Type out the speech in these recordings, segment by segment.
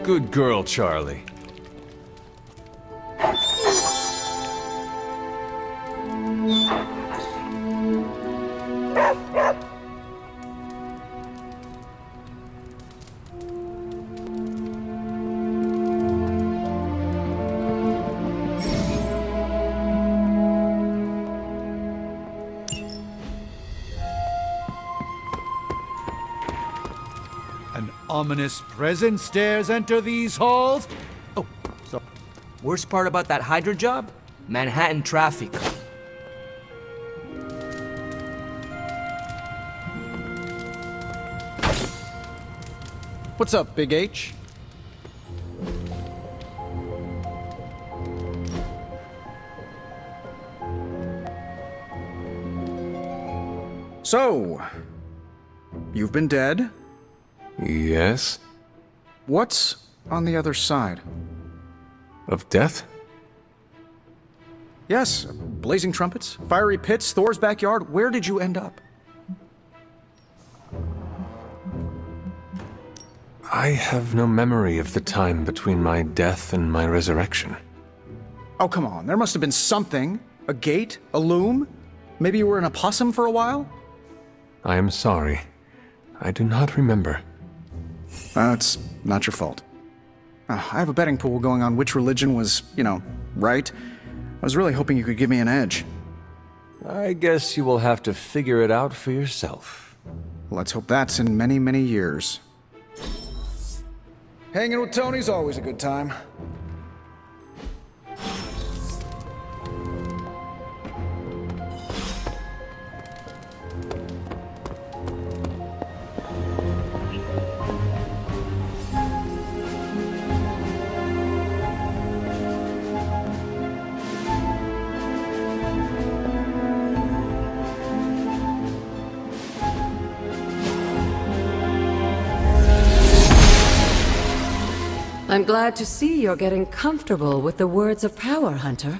Good girl, Charlie. An ominous presence dares enter these halls? Oh, sorry. Worst part about that Hydra job? Manhattan traffic. What's up, Big H? So, you've been dead? Yes? What's on the other side? Of death? Yes, blazing trumpets, fiery pits, Thor's backyard. Where did you end up? I have no memory of the time between my death and my resurrection. Oh, come on. There must have been something. A gate? A loom? Maybe you were in a possum for a while? I am sorry. I do not remember. It's not your fault. I have a betting pool going on which religion was, right. I was really hoping you could give me an edge. I guess you will have to figure it out for yourself. Let's hope that's in many, many years. Hanging with Tony's always a good time. I'm glad to see you're getting comfortable with the words of power, Hunter.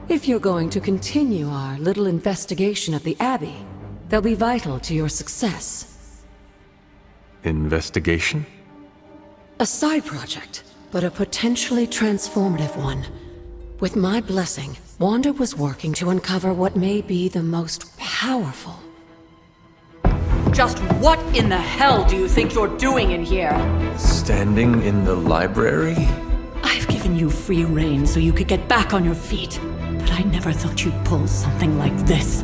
If you're going to continue our little investigation of the Abbey, they'll be vital to your success. Investigation? A side project, but a potentially transformative one. With my blessing, Wanda was working to uncover what may be the most powerful. Just what in the hell do you think you're doing in here? Standing in the library? I've given you free rein so you could get back on your feet, but I never thought you'd pull something like this.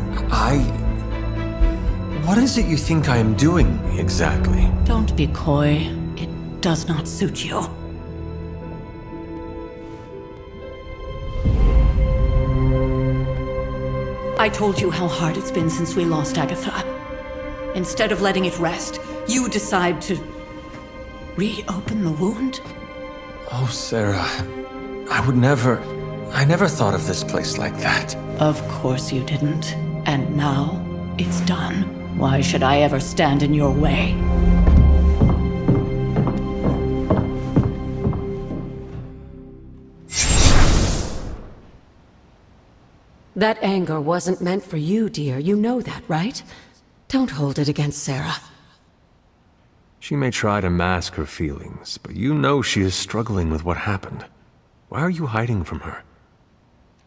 What is it you think I am doing, exactly? Don't be coy. It does not suit you. I told you how hard it's been since we lost Agatha. Instead of letting it rest, you decide to reopen the wound? Oh, Sarah. I never thought of this place like that. Of course you didn't. And now, it's done. Why should I ever stand in your way? That anger wasn't meant for you, dear. You know that, right? Don't hold it against Sarah. She may try to mask her feelings, but you know she is struggling with what happened. Why are you hiding from her?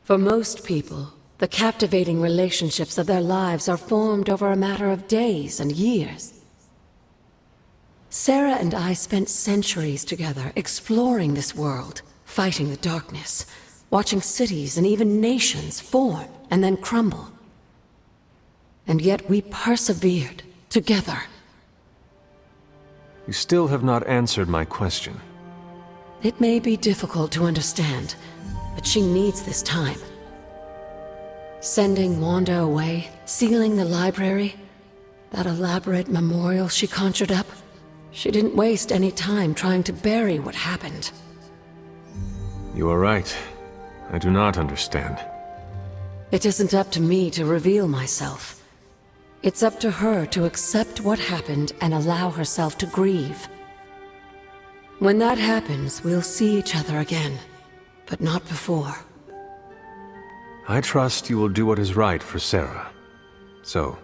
For most people, the captivating relationships of their lives are formed over a matter of days and years. Sarah and I spent centuries together exploring this world, fighting the darkness, watching cities and even nations form and then crumble. And yet we persevered, together. You still have not answered my question. It may be difficult to understand, but she needs this time. Sending Wanda away, sealing the library, that elaborate memorial she conjured up, she didn't waste any time trying to bury what happened. You are right. I do not understand. It isn't up to me to reveal myself. It's up to her to accept what happened and allow herself to grieve. When that happens, we'll see each other again, but not before. I trust you will do what is right for Sarah. So,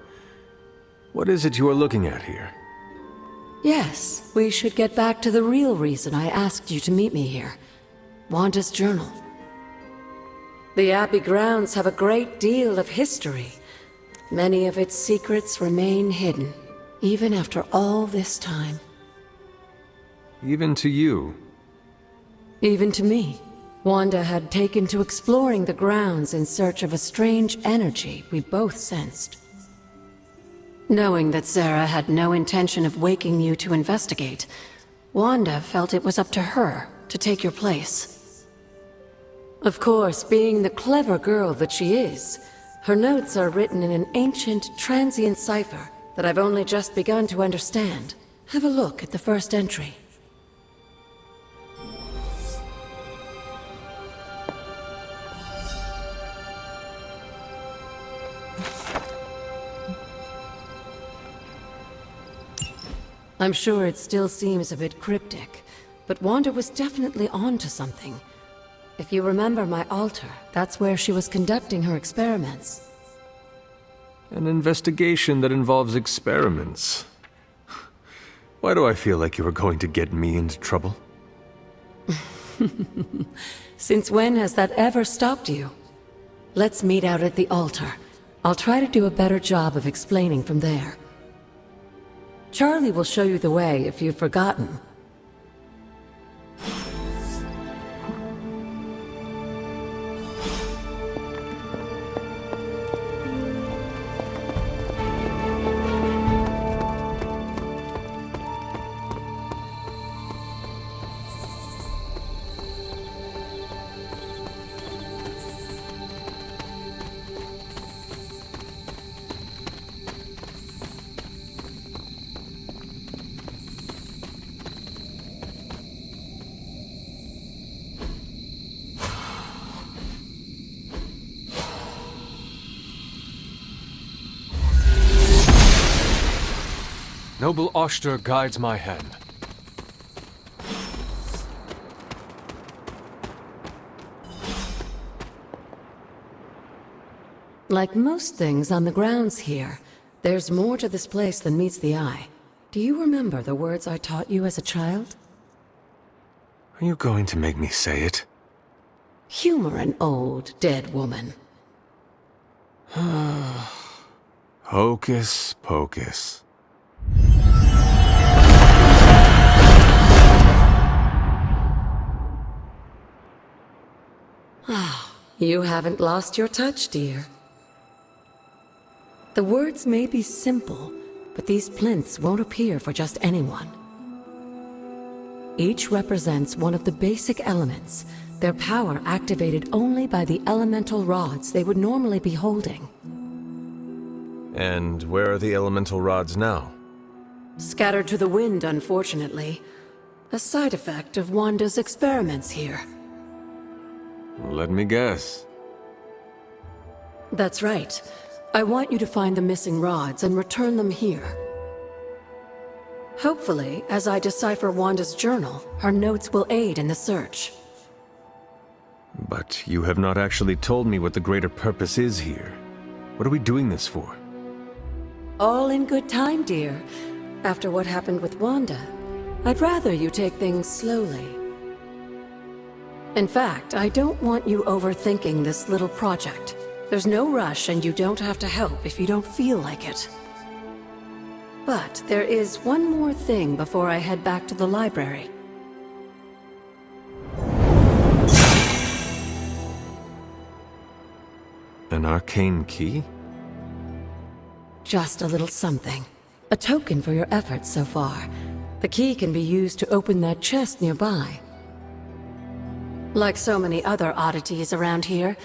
what is it you are looking at here? Yes, we should get back to the real reason I asked you to meet me here. Wanda's journal. The Abbey grounds have a great deal of history. Many of its secrets remain hidden, even after all this time. Even to you. Even to me. Wanda had taken to exploring the grounds in search of a strange energy we both sensed. Knowing that Sarah had no intention of waking you to investigate, Wanda felt it was up to her to take your place. Of course, being the clever girl that she is, her notes are written in an ancient, transient cipher that I've only just begun to understand. Have a look at the first entry. I'm sure it still seems a bit cryptic, but Wanda was definitely onto something. If you remember my altar, that's where she was conducting her experiments. An investigation that involves experiments. Why do I feel like you are going to get me into trouble? Since when has that ever stopped you? Let's meet out at the altar. I'll try to do a better job of explaining from there. Charlie will show you the way if you've forgotten. Noble Oster guides my hand. Like most things on the grounds here, there's more to this place than meets the eye. Do you remember the words I taught you as a child? Are you going to make me say it? Humor an old, dead woman. Hocus pocus. You haven't lost your touch, dear. The words may be simple, but these plinths won't appear for just anyone. Each represents one of the basic elements, their power activated only by the elemental rods they would normally be holding. And where are the elemental rods now? Scattered to the wind, unfortunately. A side effect of Wanda's experiments here. Let me guess. That's right. I want you to find the missing rods and return them here. Hopefully, as I decipher Wanda's journal, her notes will aid in the search. But you have not actually told me what the greater purpose is here. What are we doing this for? All in good time, dear. After what happened with Wanda, I'd rather you take things slowly. In fact, I don't want you overthinking this little project. There's no rush and you don't have to help if you don't feel like it. But there is one more thing before I head back to the library. An arcane key? Just a little something. A token for your efforts so far. The key can be used to open that chest nearby. Like so many other oddities around here,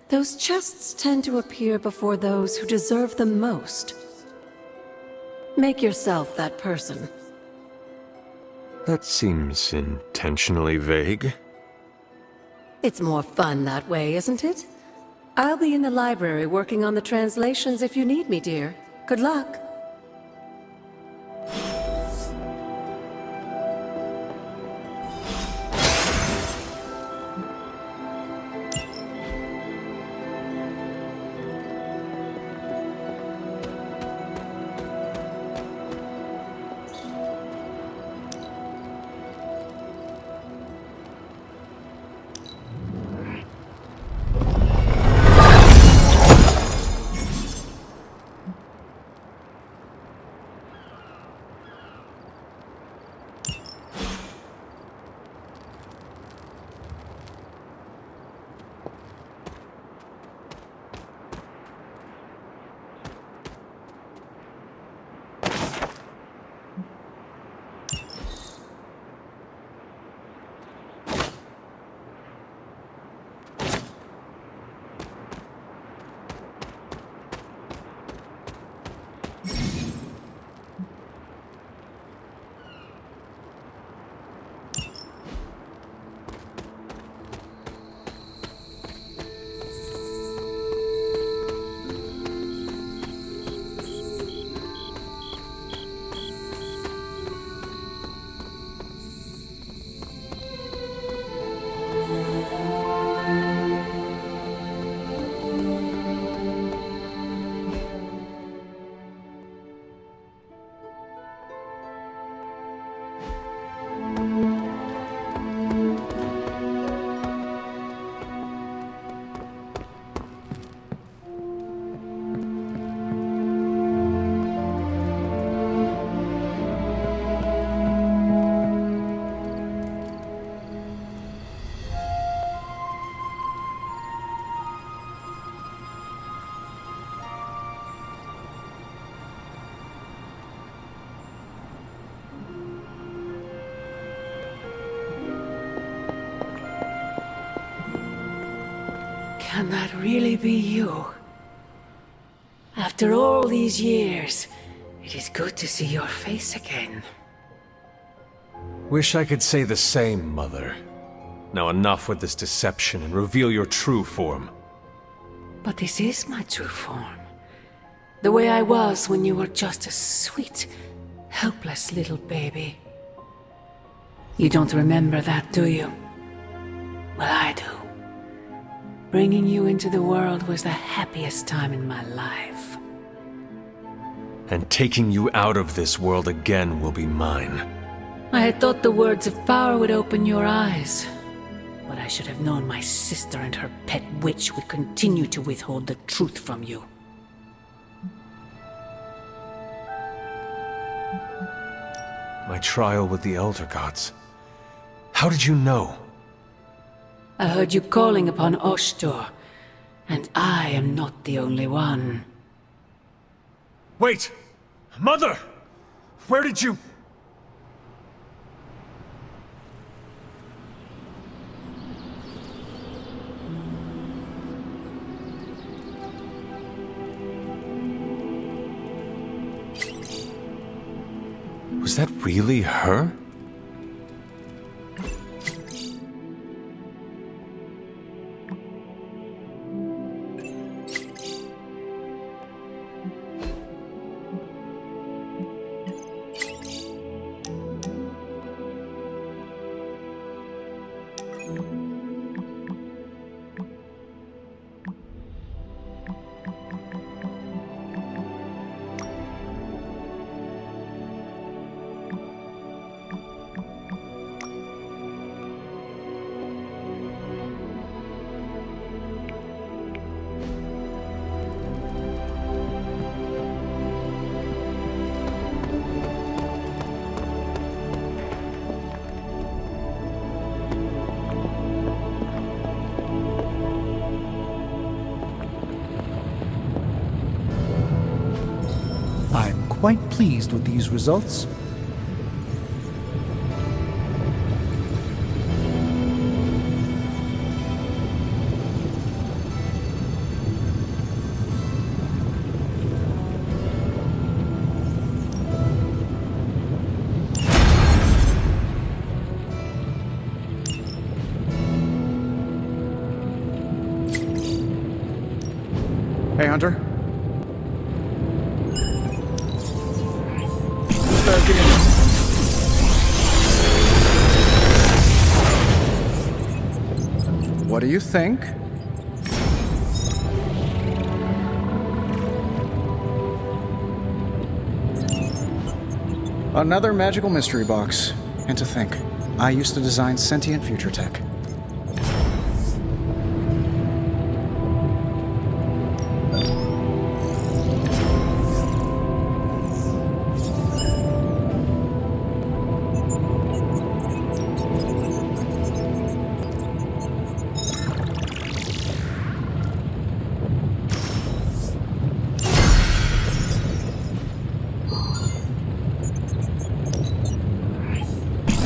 those chests tend to appear before those who deserve them most. Make yourself that person. That seems intentionally vague. It's more fun that way, isn't it? I'll be in the library working on the translations if you need me, dear. Good luck. Can that really be you? After all these years, it is good to see your face again. Wish I could say the same, Mother. Now enough with this deception and reveal your true form. But this is my true form. The way I was when you were just a sweet, helpless little baby. You don't remember that, do you? Well, I do. Bringing you into the world was the happiest time in my life. And taking you out of this world again will be mine. I had thought the words of power would open your eyes. But I should have known my sister and her pet witch would continue to withhold the truth from you. My trial with the Elder Gods. How did you know? I heard you calling upon Oshtur, and I am not the only one. Wait! Mother! Where did you... Was that really her? I'm quite pleased with these results. Hey, Hunter. What do you think? Another magical mystery box. And to think, I used to design sentient future tech.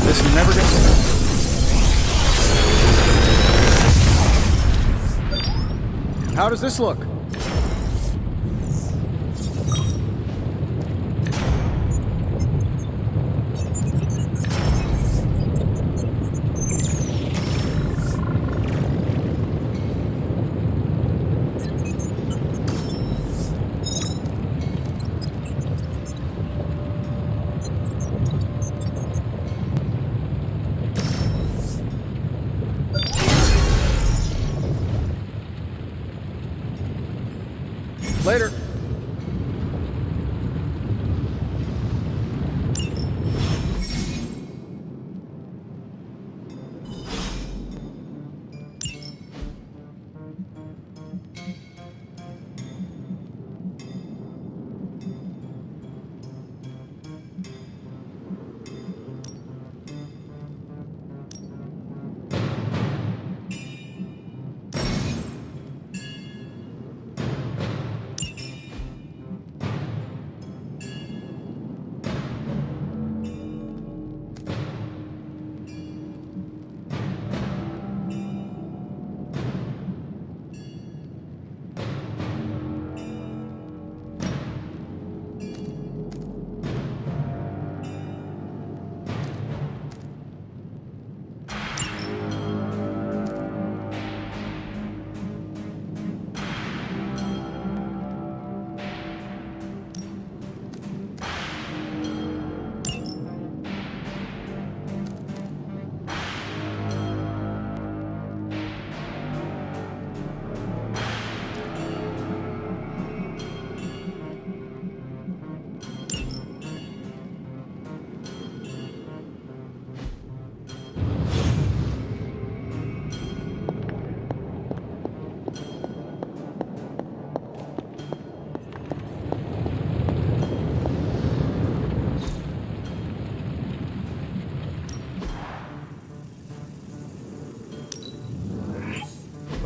This never gets... How does this look? Later.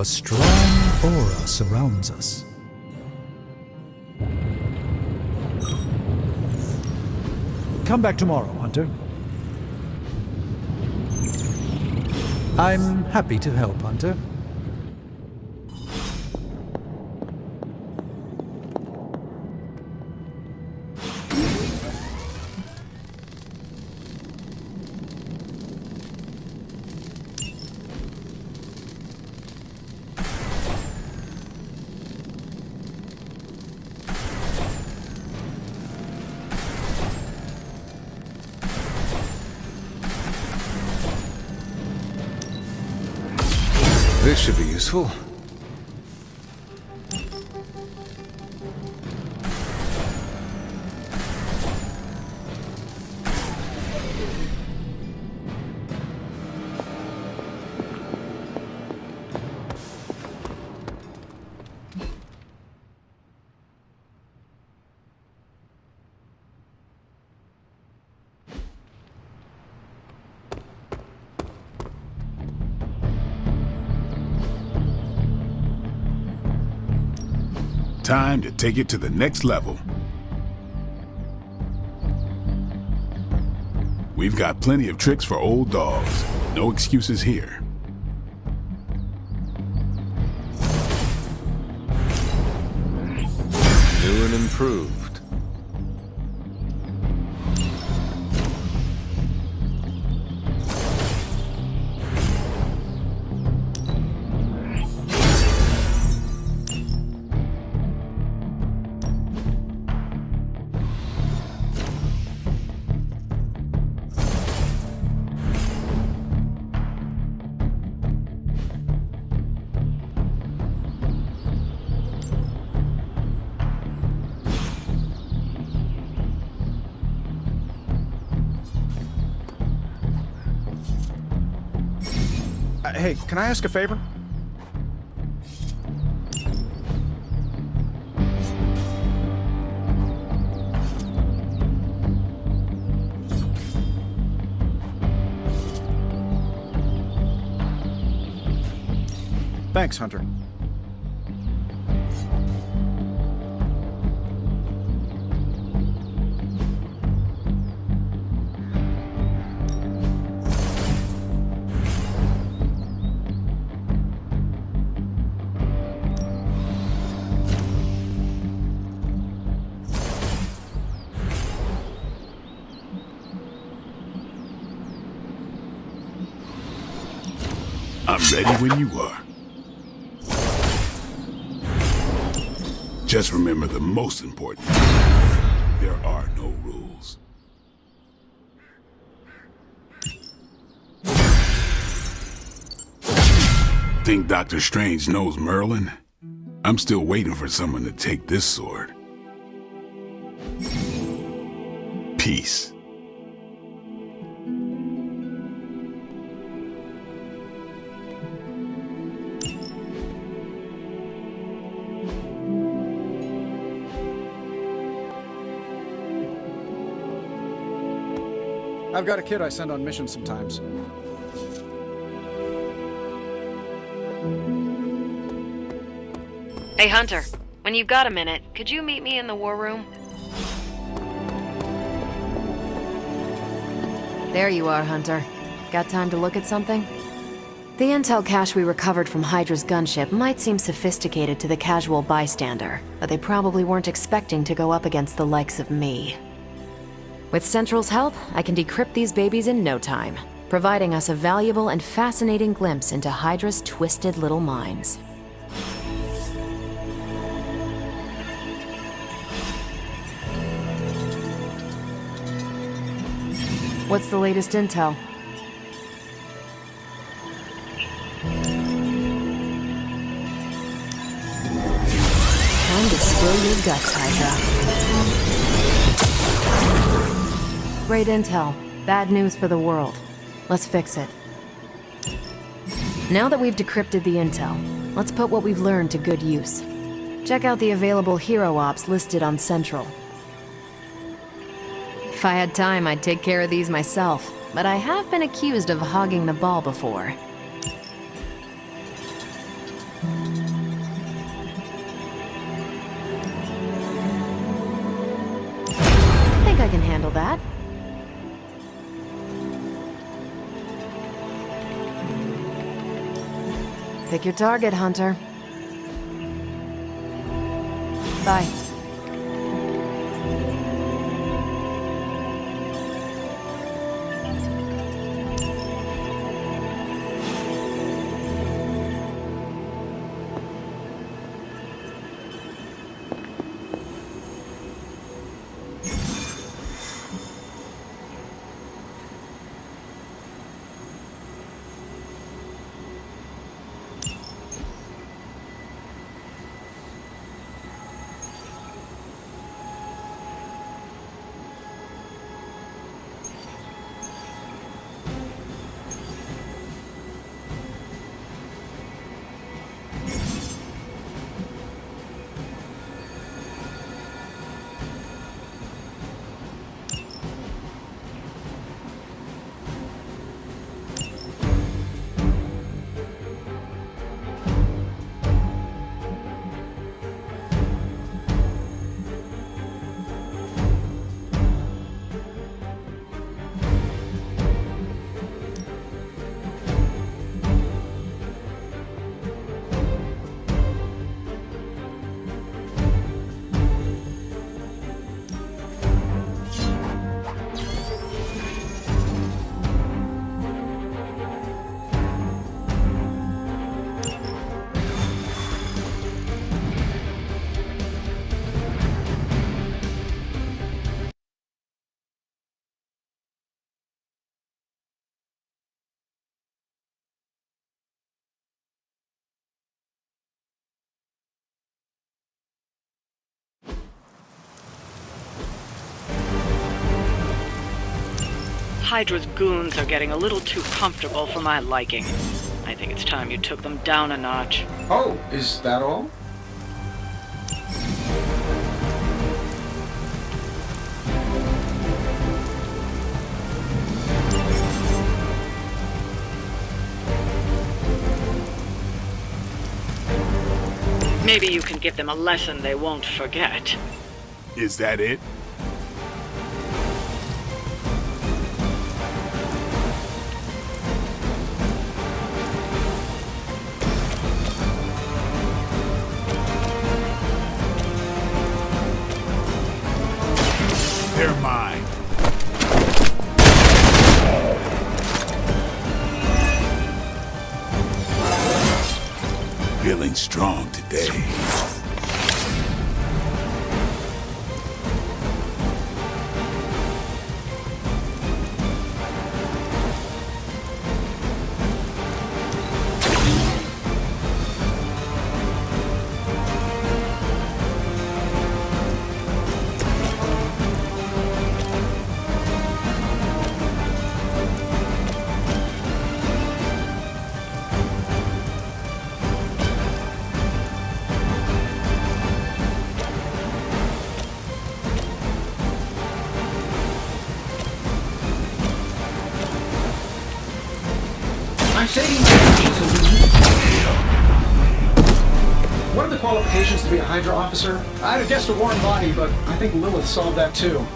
A strong aura surrounds us. Come back tomorrow, Hunter. I'm happy to help, Hunter. This should be useful. Time to take it to the next level. We've got plenty of tricks for old dogs. No excuses here. New and improved. Hey, can I ask a favor? Thanks, Hunter. I'm ready when you are. Just remember the most important. There are no rules. Think Doctor Strange knows Merlin? I'm still waiting for someone to take this sword. Peace. I've got a kid I send on missions sometimes. Hey, Hunter, when you've got a minute, could you meet me in the war room? There you are, Hunter. Got time to look at something? The intel cache we recovered from Hydra's gunship might seem sophisticated to the casual bystander, but they probably weren't expecting to go up against the likes of me. With Central's help, I can decrypt these babies in no time, providing us a valuable and fascinating glimpse into Hydra's twisted little minds. What's the latest intel? Time to spill your guts, Hydra. Great intel. Bad news for the world. Let's fix it. Now that we've decrypted the intel, let's put what we've learned to good use. Check out the available hero ops listed on Central. If I had time, I'd take care of these myself, but I have been accused of hogging the ball before. can handle that. Pick your target, Hunter. Bye. Hydra's goons are getting a little too comfortable for my liking. I think it's time you took them down a notch. Oh, is that all? Maybe you can give them a lesson they won't forget. Is that it? They're mine. Feeling strong today. I'm saying what are the qualifications to be a Hydra officer? I'd have guessed a warm body, but I think Lilith solved that too.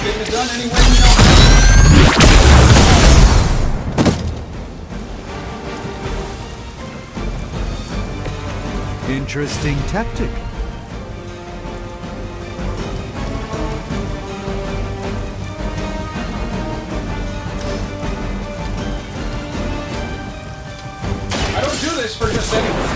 Getting it done anyway, you know. Interesting tactic. I don't do this for just anyone.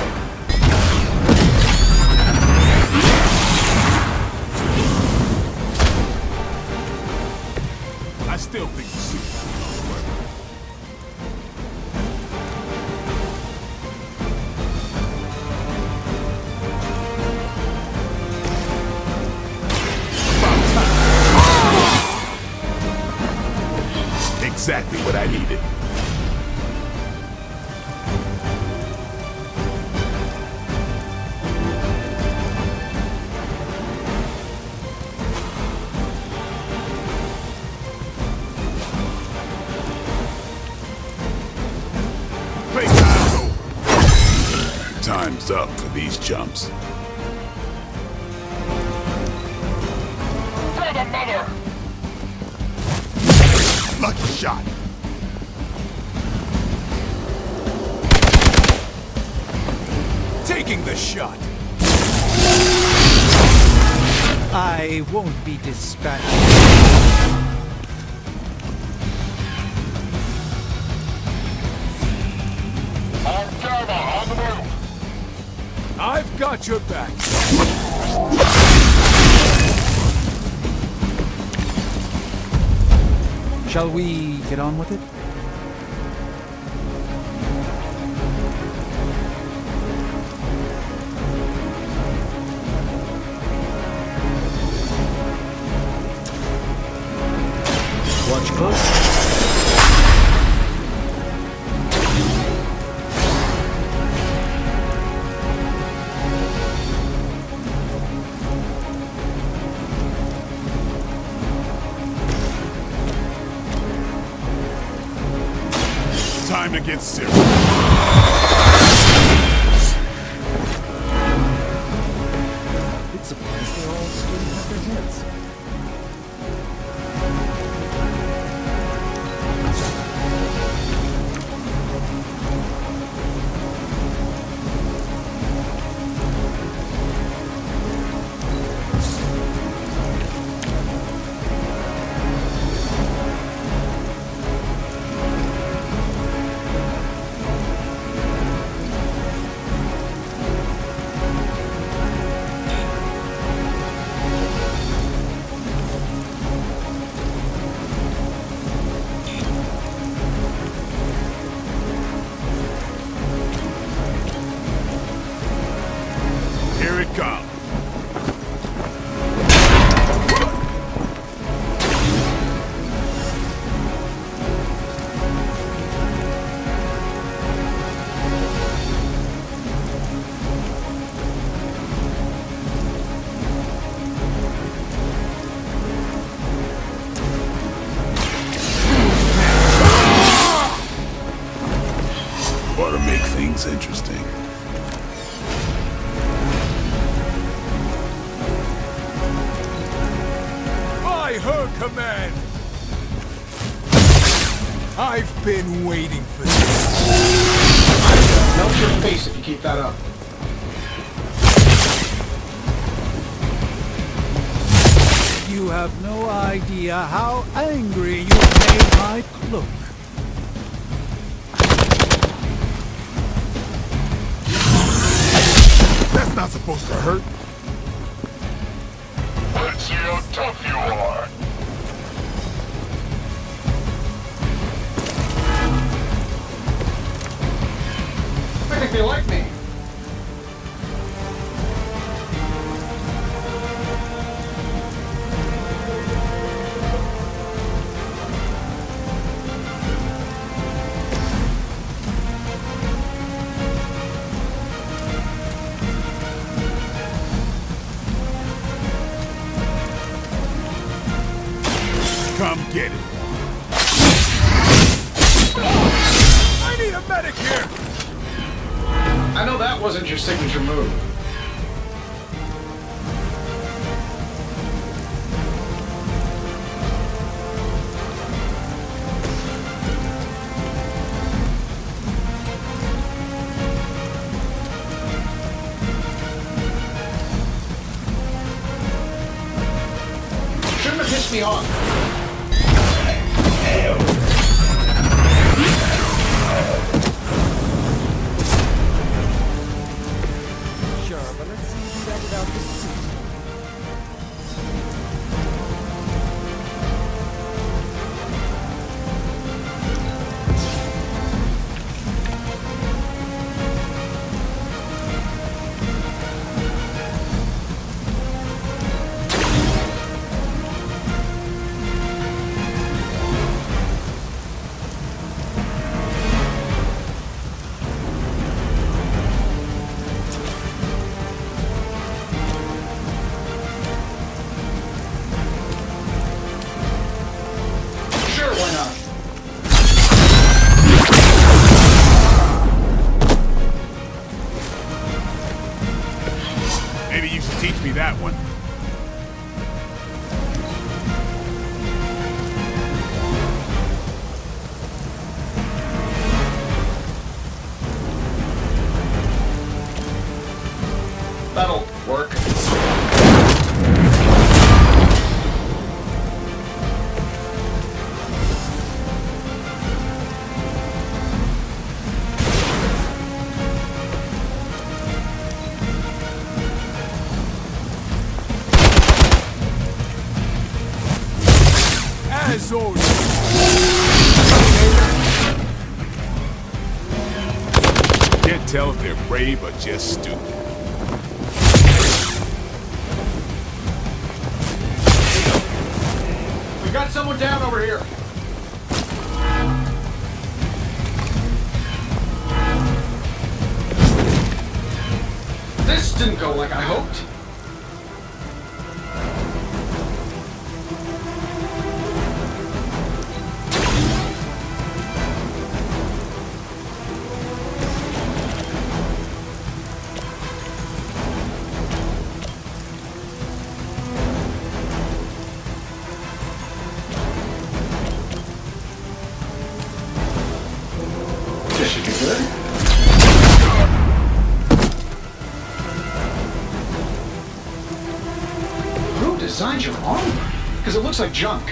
I still think the suit will work. Exactly what I needed. Playtime's over. Time's up for these chumps. Lucky shot. Taking the shot. I won't be dispatched. I've got your back. Shall we get on with it? Watch close. Time to get serious. It's surprised they all still have their heads. Here it comes. Ought to make things interesting. By her command! I've been waiting for this. Melt your face if you keep that up. You have no idea how angry you made my cloak. That's not supposed to hurt. Let's see how tough you are. I think they like me. Come get it. I need a medic here. I know that wasn't your signature move. Shouldn't have pissed me off. Sure, but let's see you do that without the suit. As ordered. Can't tell if they're brave or just stupid. We got someone down over here. This didn't go like I hoped. This should be good. Who designed your armor? Because it looks like junk.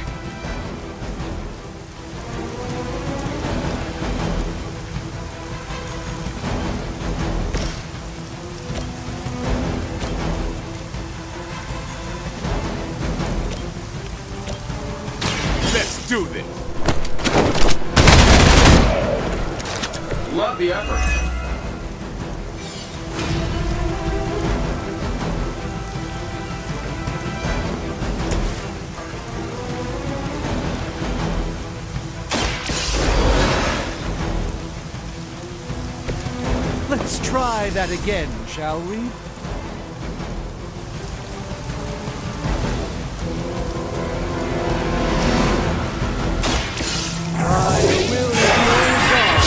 Let's do this. Love the effort. Let's try that again, shall we? I will be your guard.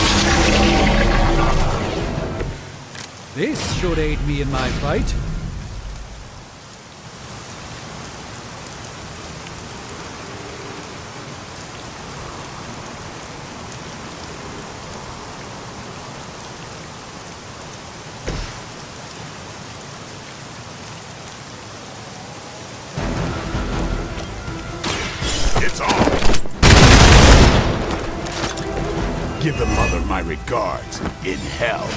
This should aid me in my fight. It's on. Give the mother my regards in hell.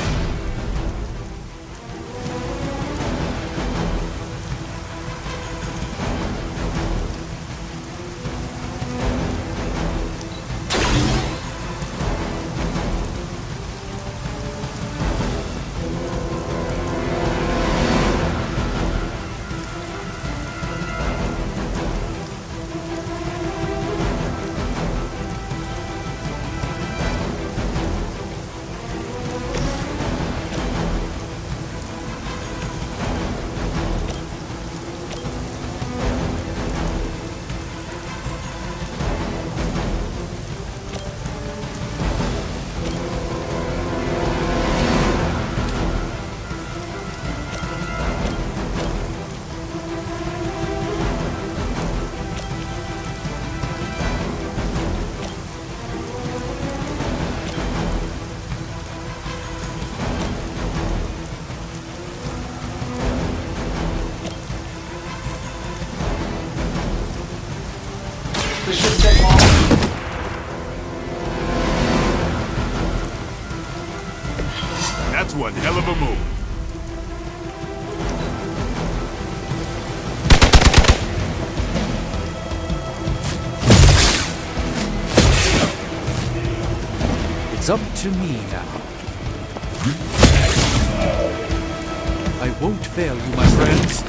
This shouldn't take long. That's one hell of a move. It's up to me now. I won't fail you, my friends.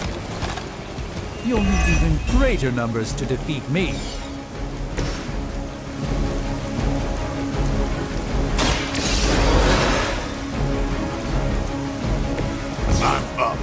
You'll need even greater numbers to defeat me. I'm up.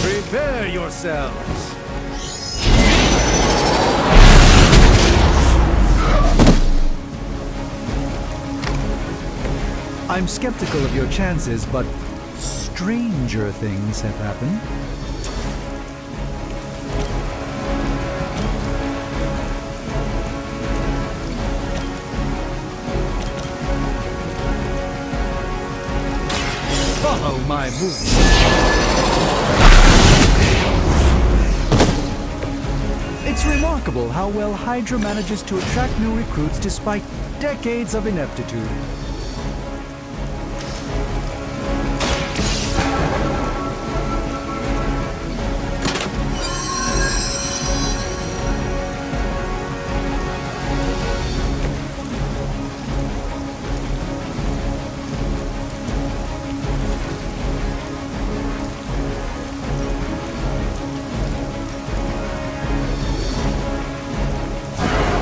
Prepare yourselves. I'm skeptical of your chances, but stranger things have happened. my movement. It's remarkable how well Hydra manages to attract new recruits despite decades of ineptitude.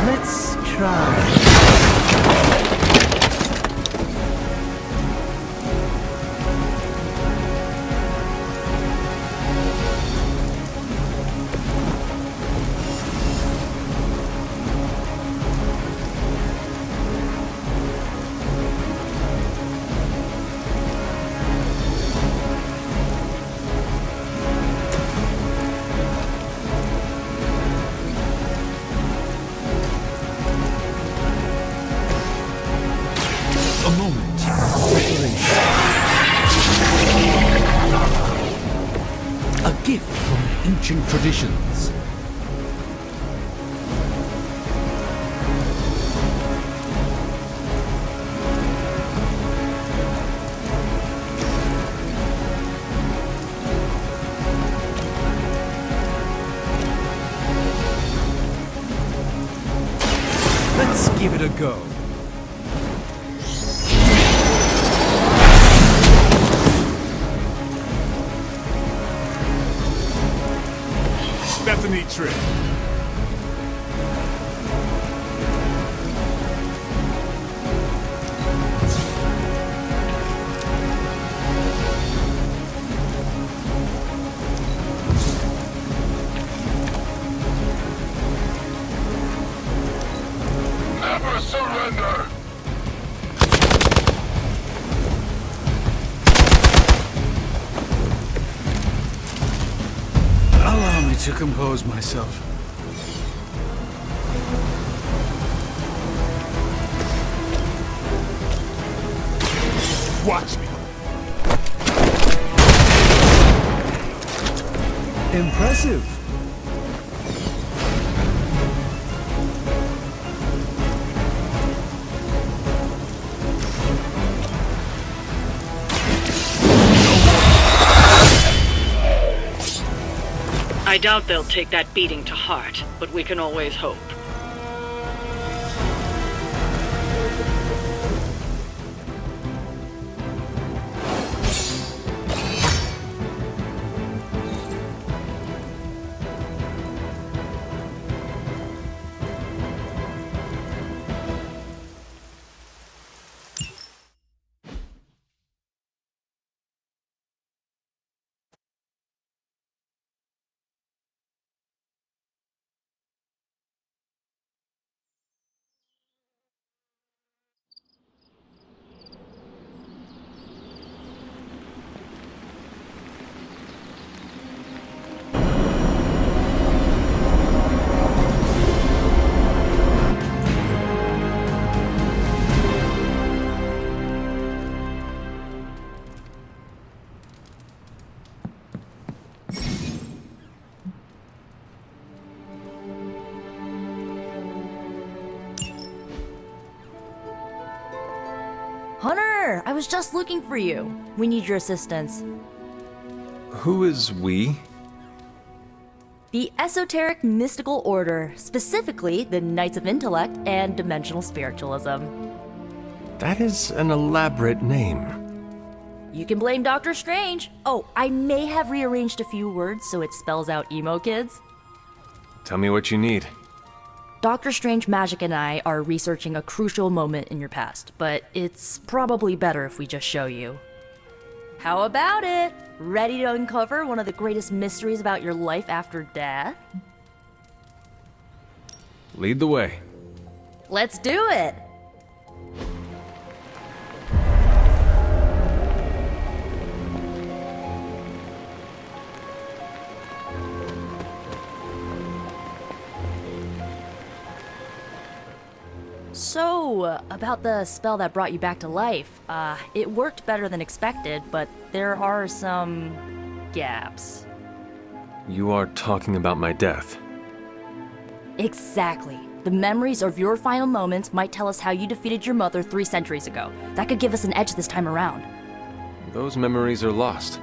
Let's try. A moment. A gift from ancient traditions. Let's give it a go. That's a neat trick. Never surrender! Allow me to compose myself. Watch me. Impressive. I doubt they'll take that beating to heart, but we can always hope. Hunter, I was just looking for you. We need your assistance. Who is we? The Esoteric Mystical Order, specifically the Knights of Intellect and Dimensional Spiritualism. That is an elaborate name. You can blame Doctor Strange. Oh, I may have rearranged a few words so it spells out emo kids. Tell me what you need. Dr. Strange Magic and I are researching a crucial moment in your past, but it's probably better if we just show you. How about it? Ready to uncover one of the greatest mysteries about your life after death? Lead the way. Let's do it! So, about the spell that brought you back to life. It worked better than expected, but there are some gaps. You are talking about my death. Exactly. The memories of your final moments might tell us how you defeated your mother 3 centuries ago. That could give us an edge this time around. Those memories are lost.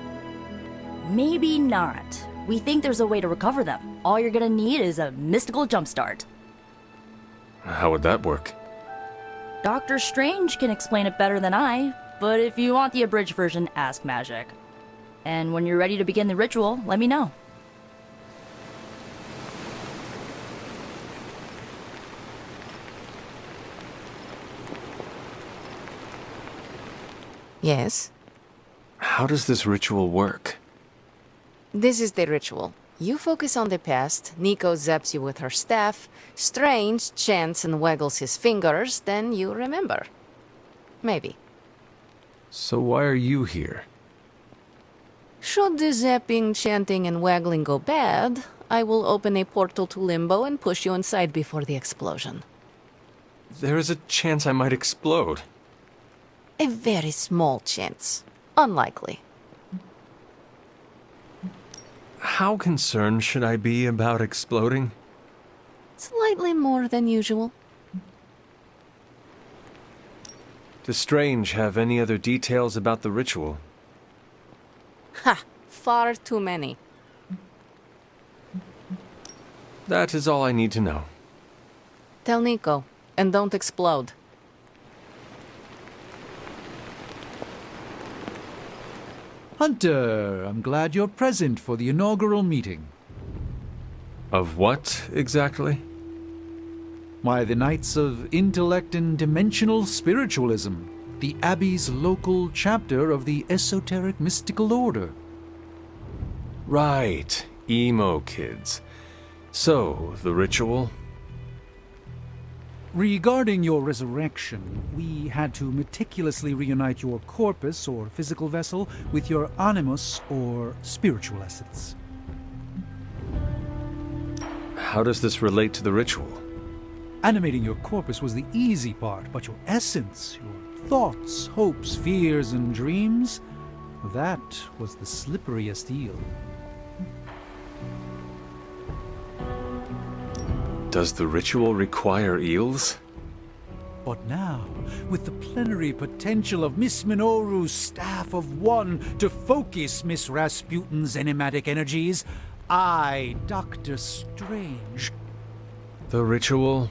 Maybe not. We think there's a way to recover them. All you're gonna need is a mystical jumpstart. How would that work? Doctor Strange can explain it better than I, but if you want the abridged version, ask Magic. And when you're ready to begin the ritual, let me know. Yes? How does this ritual work? This is the ritual. You focus on the past, Nico zaps you with her staff, Strange chants and waggles his fingers, then you remember. Maybe. So why are you here? Should the zapping, chanting, and waggling go bad, I will open a portal to Limbo and push you inside before the explosion. There is a chance I might explode. A very small chance. Unlikely. How concerned should I be about exploding? Slightly more than usual. Does Strange have any other details about the ritual? Ha! Far too many. That is all I need to know. Tell Nico, and don't explode. Hunter, I'm glad you're present for the inaugural meeting. Of what, exactly? Why, the Knights of Intellect and Dimensional Spiritualism, the Abbey's local chapter of the Esoteric Mystical Order. Right, emo kids. So, the ritual? Regarding your resurrection, we had to meticulously reunite your corpus, or physical vessel, with your animus, or spiritual essence. How does this relate to the ritual? Animating your corpus was the easy part, but your essence, your thoughts, hopes, fears, and dreams, that was the slipperiest eel. Does the ritual require eels? But now, with the plenary potential of Miss Minoru's Staff of One to focus Miss Rasputin's enigmatic energies, I, Dr. Strange, The ritual?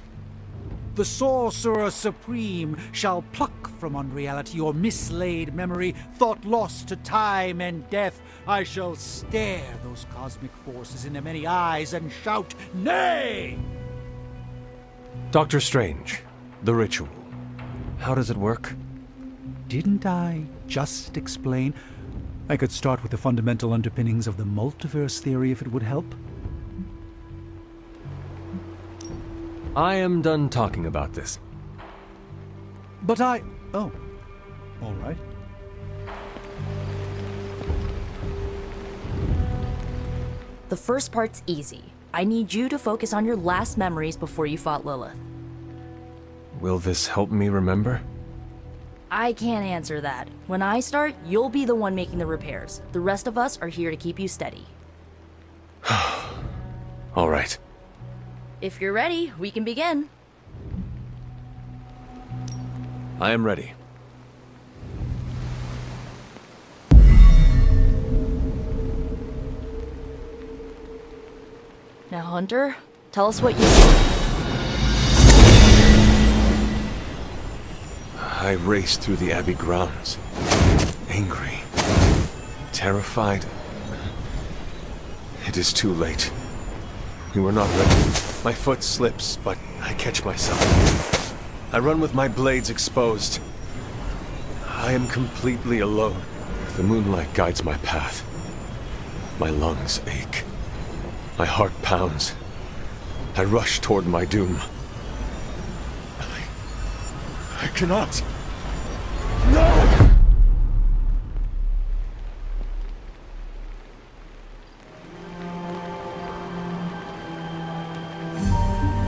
the Sorcerer Supreme, shall pluck from unreality your mislaid memory, thought lost to time and death. I shall stare those cosmic forces in the many eyes and shout, "Nay!" Doctor Strange, the ritual. How does it work? Didn't I just explain? I could start with the fundamental underpinnings of the multiverse theory if it would help. I am done talking about this. But oh, all right. The first part's easy. I need you to focus on your last memories before you fought Lilith. Will this help me remember? I can't answer that. When I start, you'll be the one making the repairs. The rest of us are here to keep you steady. All right. If you're ready, we can begin. I am ready. Now, Hunter, tell us what you see. I raced through the Abbey grounds. Angry. Terrified. It is too late. We were not ready. My foot slips, but I catch myself. I run with my blades exposed. I am completely alone. The moonlight guides my path. My lungs ache. My heart pounds. I rush toward my doom. I cannot. No!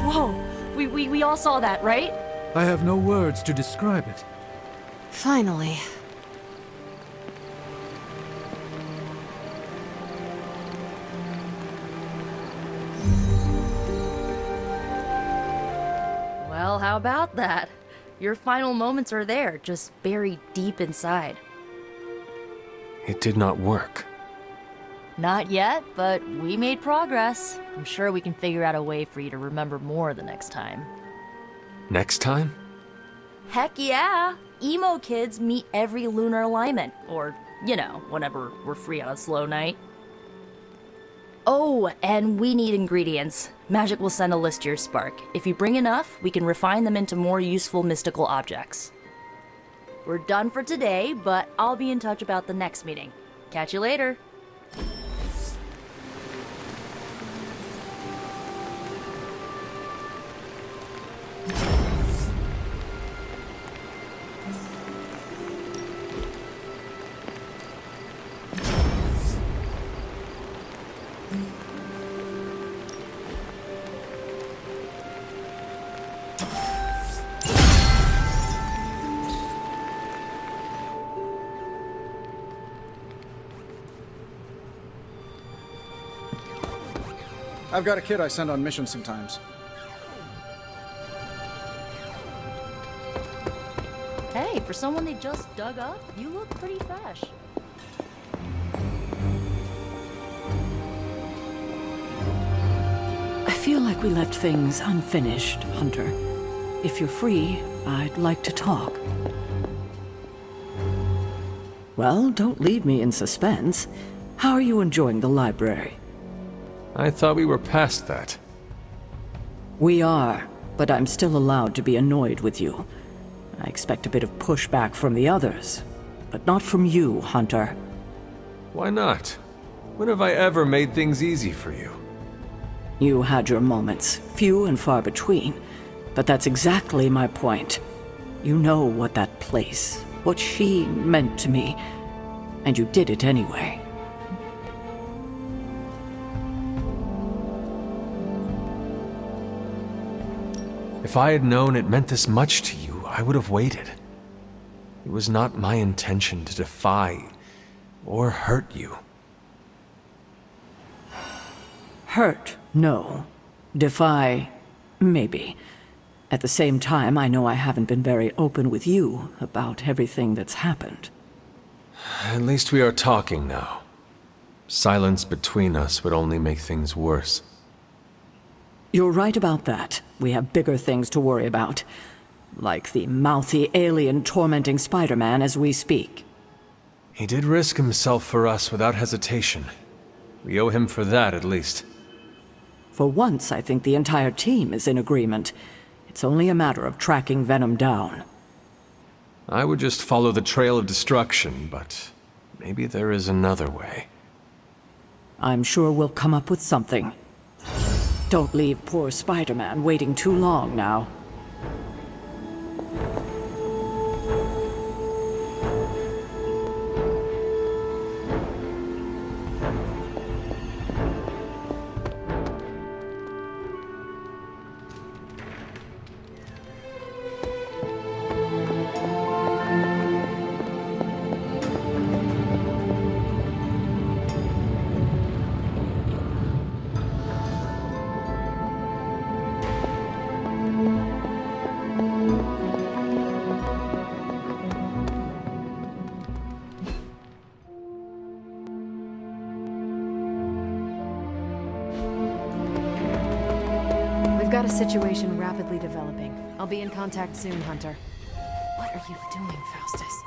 Whoa, we all saw that, right? I have no words to describe it. Finally. Well, how about that? Your final moments are there, just buried deep inside. It did not work. Not yet, but we made progress. I'm sure we can figure out a way for you to remember more the next time. Next time? Heck yeah! Emo kids meet every lunar alignment, or, you know, whenever we're free on a slow night. Oh, and we need ingredients. Magic will send a list to your spark. If you bring enough, we can refine them into more useful mystical objects. We're done for today, but I'll be in touch about the next meeting. Catch you later. I've got a kid I send on missions sometimes. Hey, for someone they just dug up, you look pretty fresh. I feel like we left things unfinished, Hunter. If you're free, I'd like to talk. Well, don't leave me in suspense. How are you enjoying the library? I thought we were past that. We are, but I'm still allowed to be annoyed with you. I expect a bit of pushback from the others, but not from you, Hunter. Why not? When have I ever made things easy for you? You had your moments, few and far between, but that's exactly my point. You know what that place, what she meant to me, and you did it anyway. If I had known it meant this much to you, I would have waited. It was not my intention to defy or hurt you. Hurt, no. Defy, maybe. At the same time, I know I haven't been very open with you about everything that's happened. At least we are talking now. Silence between us would only make things worse. You're right about that. We have bigger things to worry about. Like the mouthy alien tormenting Spider-Man as we speak. He did risk himself for us without hesitation. We owe him for that, at least. For once, I think the entire team is in agreement. It's only a matter of tracking Venom down. I would just follow the trail of destruction, but maybe there is another way. I'm sure we'll come up with something. Don't leave poor Spider-Man waiting too long now. We've got a situation rapidly developing. I'll be in contact soon, Hunter. What are you doing, Faustus?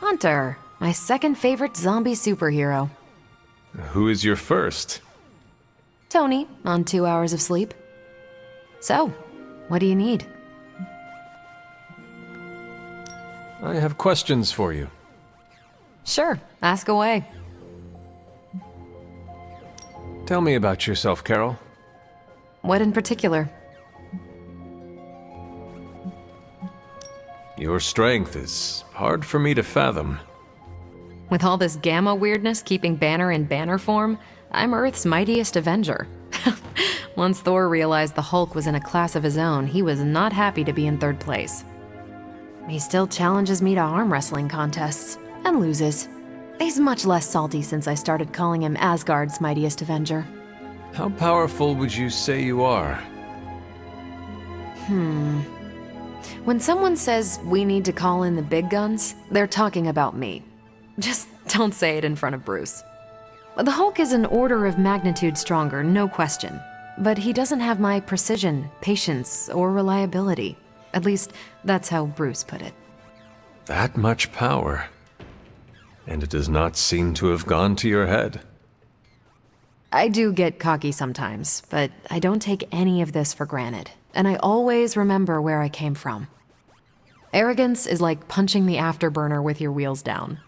Hunter, my second favorite zombie superhero. Who is your first? Tony, on 2 hours of sleep. So, what do you need? I have questions for you. Sure, ask away. Tell me about yourself, Carol. What in particular? Your strength is hard for me to fathom. With all this gamma weirdness keeping Banner in banner form, I'm Earth's mightiest Avenger. Once Thor realized the Hulk was in a class of his own, he was not happy to be in third place. He still challenges me to arm wrestling contests, and loses. He's much less salty since I started calling him Asgard's mightiest Avenger. How powerful would you say you are? When someone says we need to call in the big guns, they're talking about me. Just don't say it in front of Bruce. The Hulk is an order of magnitude stronger, no question. But he doesn't have my precision, patience, or reliability. At least, that's how Bruce put it. That much power. And it does not seem to have gone to your head. I do get cocky sometimes, but I don't take any of this for granted. And I always remember where I came from. Arrogance is like punching the afterburner with your wheels down.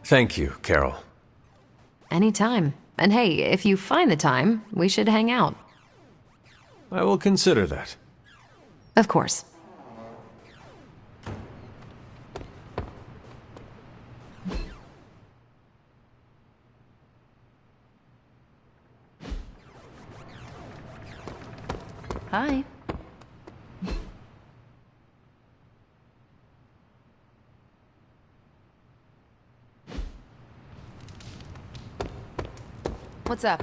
Thank you, Carol. Anytime. And hey, if you find the time, we should hang out. I will consider that. Of course. Hi. What's up?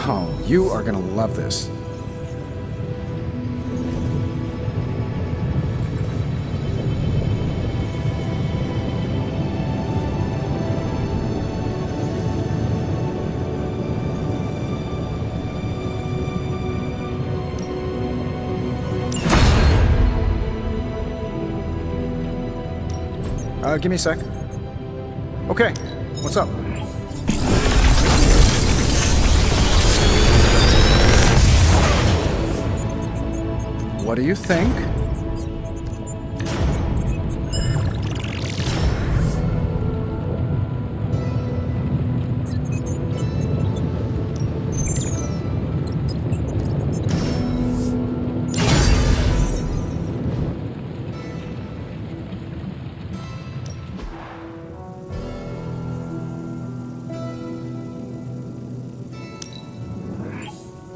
Oh, you are gonna love this. Give me a sec. Okay, what's up? What do you think?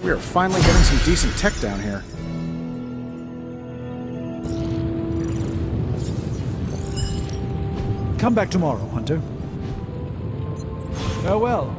We are finally getting some decent tech down here. Come back tomorrow, Hunter. Farewell.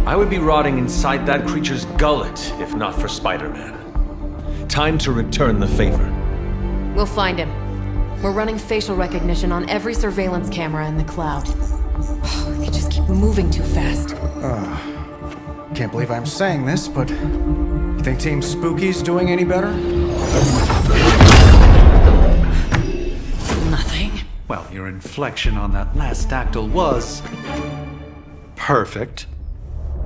I would be rotting inside that creature's gullet if not for Spider-Man. Time to return the favor. We'll find him. We're running facial recognition on every surveillance camera in the cloud. They just keep moving too fast. Can't believe I'm saying this, but you think Team Spooky's doing any better? Nothing. Well, your inflection on that last dactyl was perfect.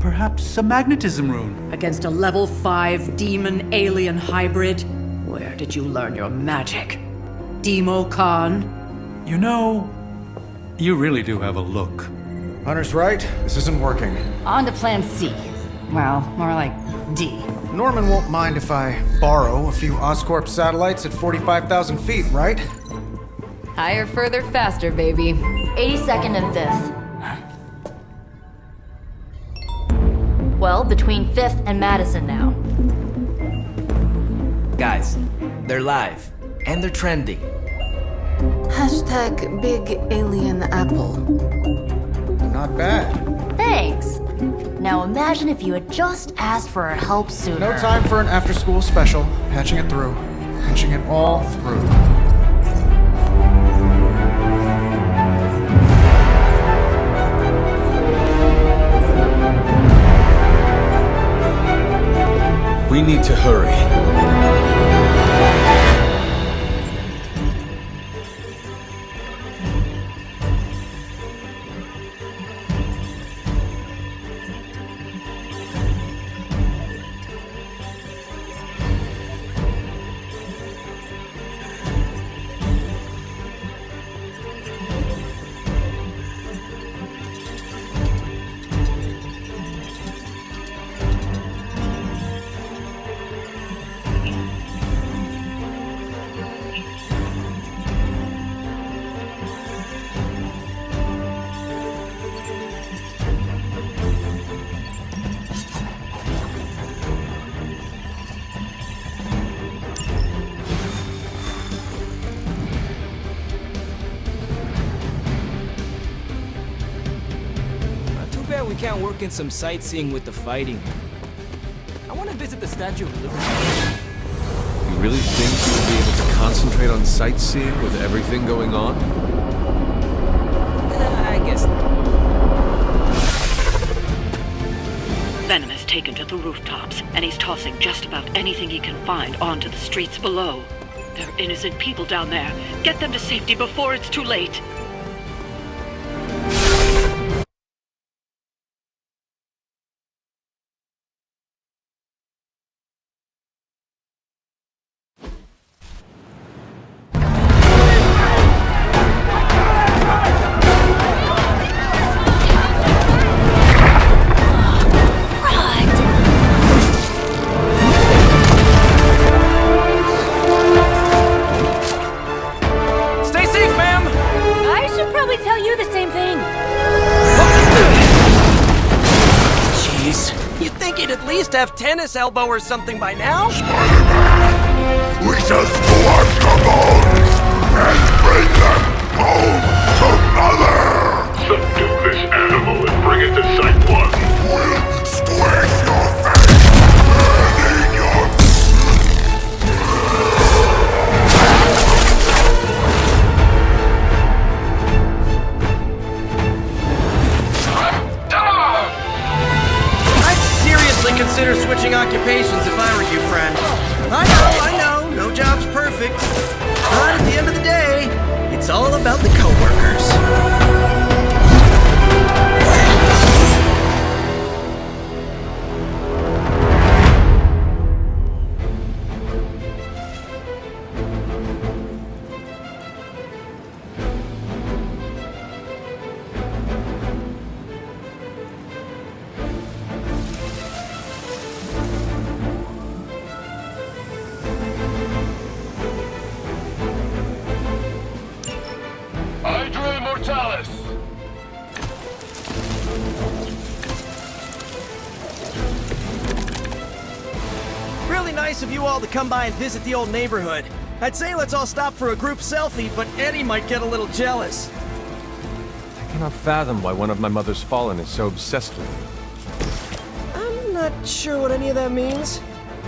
Perhaps a magnetism rune. Against a level 5 demon alien hybrid? Where did you learn your magic? Demo Khan? You know, you really do have a look. Hunter's right. This isn't working. On to plan C. Well, more like D. Norman won't mind if I borrow a few Oscorp satellites at 45,000 feet, right? Higher, further, faster, baby. 82nd and 5th. Well, between 5th and Madison now. Guys, they're live. And they're trending. Hashtag Big Alien Apple. Not bad. Thanks. Now imagine if you had just asked for our help sooner. No time for an after-school special. Patching it through. Patching it all through. We need to hurry. We can't work in some sightseeing with the fighting. I want to visit the Statue of Liberty. You really think you'll be able to concentrate on sightseeing with everything going on? I guess not. Venom has taken to the rooftops, and he's tossing just about anything he can find onto the streets below. There are innocent people down there. Get them to safety before it's too late. Have tennis elbow or something by now? Spider-Man! We just collect the bones and bring them home to Mother! Subdue this animal and bring it to Site 1. We'll squish your face and eat your... Consider switching occupations if I were you, friend. I know, no job's perfect. But at the end of the day, it's all about the coworkers. Really nice of you all to come by and visit the old neighborhood. I'd say let's all stop for a group selfie, but Eddie might get a little jealous. I cannot fathom why one of my mother's fallen is so obsessed with me. I'm not sure what any of that means,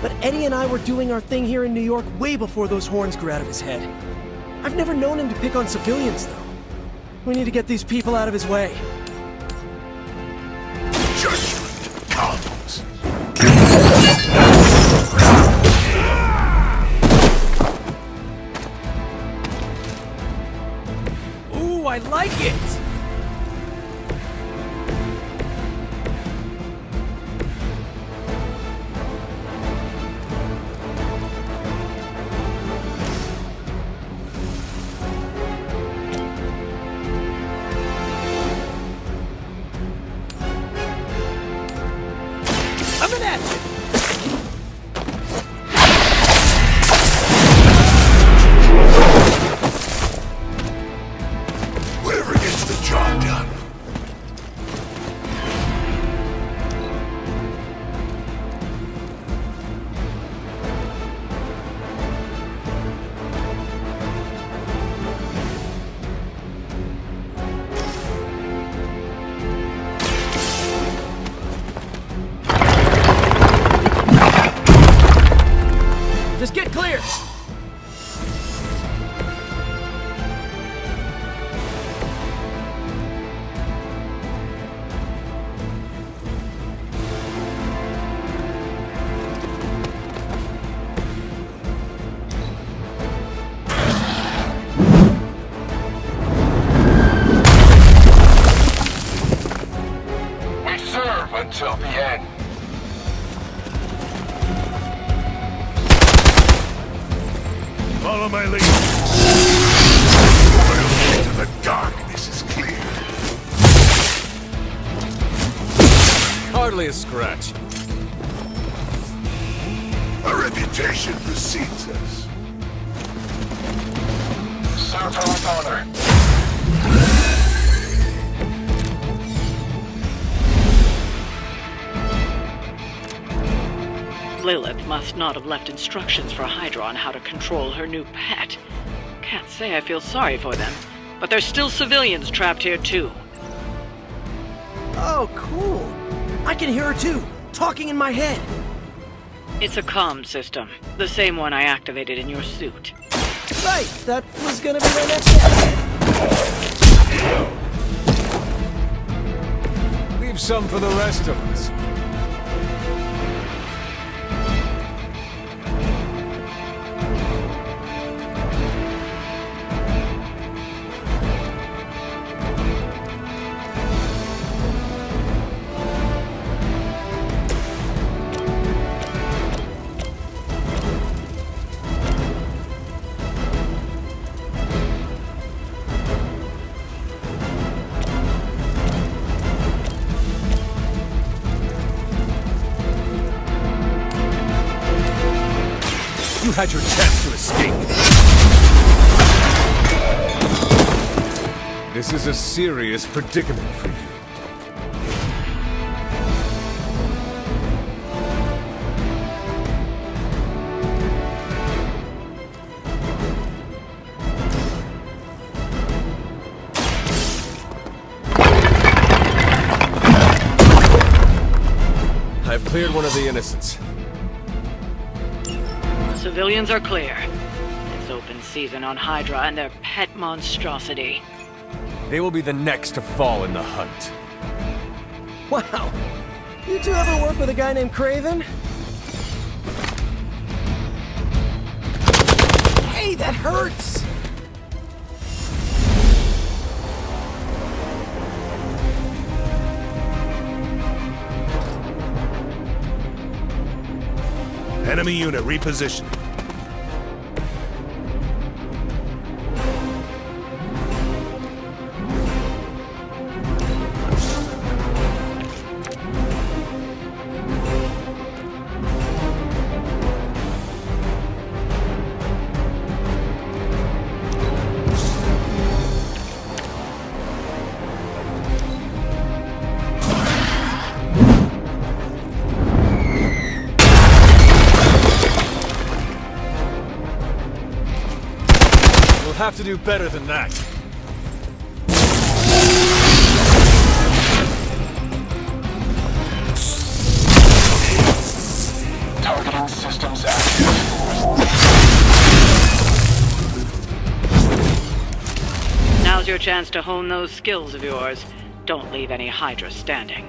but Eddie and I were doing our thing here in New York way before those horns grew out of his head. I've never known him to pick on civilians, though. We need to get these people out of his way. Judgment comes. Ooh, I like it! Coming at you! Whatever gets the job done. Just get clear! We serve until the end. Follow my lead. Loyalty to the darkness is clear. Hardly a scratch. Our reputation precedes us. Serve her with honor. Lilith must not have left instructions for Hydra on how to control her new pet. Can't say I feel sorry for them, but there's still civilians trapped here too. Oh, cool. I can hear her too, talking in my head. It's a comm system, the same one I activated in your suit. Right, that was gonna be my next one. Leave some for the rest of us. You had your chance to escape. This is a serious predicament for you. I've cleared one of the innocents. Civilians are clear. It's open season on Hydra and their pet monstrosity. They will be the next to fall in the hunt. Wow. You two ever work with a guy named Craven? Hey, that hurts! Enemy unit repositioned. We'll have to do better than that. Targeting systems active. Now's your chance to hone those skills of yours. Don't leave any Hydra standing.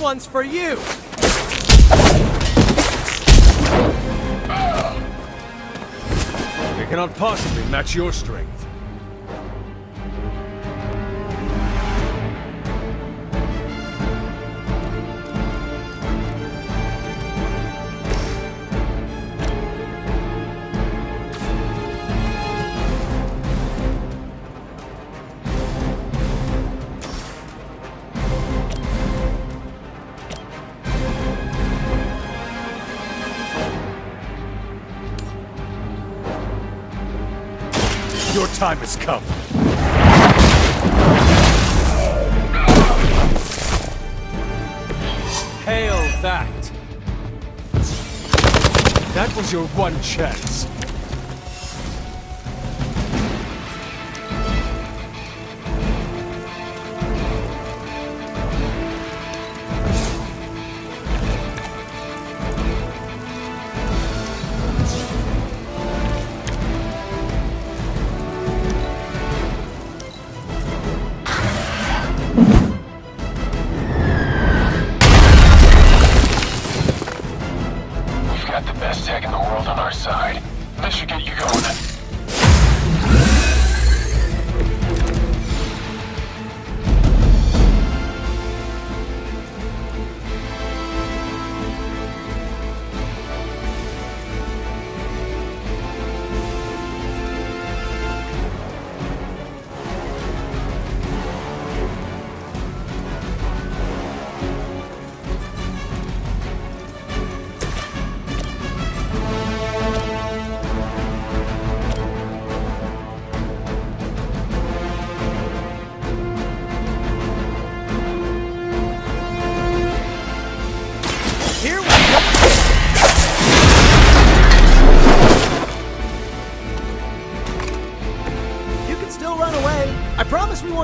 One's for you! It cannot possibly match your strength. Your time has come. Hail that! That was your one chance.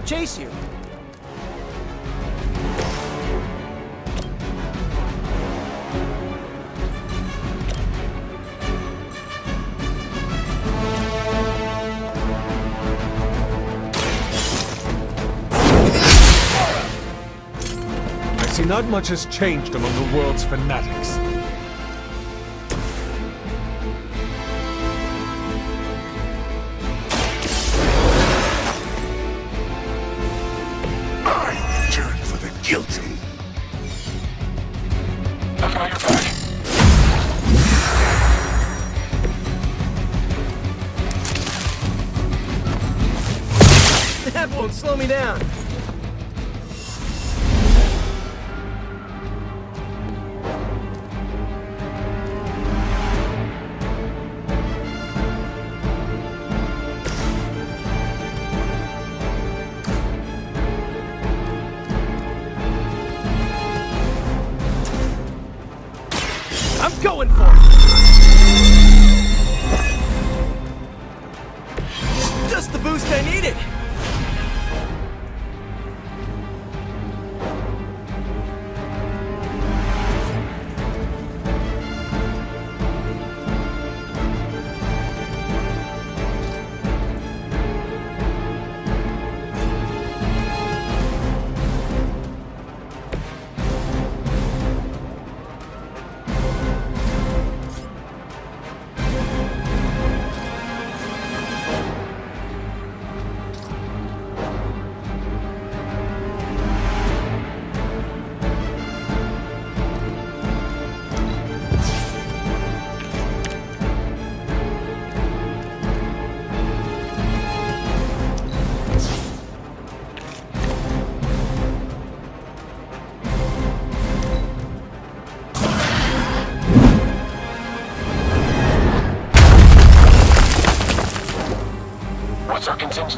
Chase you. I see not much has changed among the world's fanatics. Guilty. I've got your back. That won't slow me down. I'm going for it! Just the boost I needed!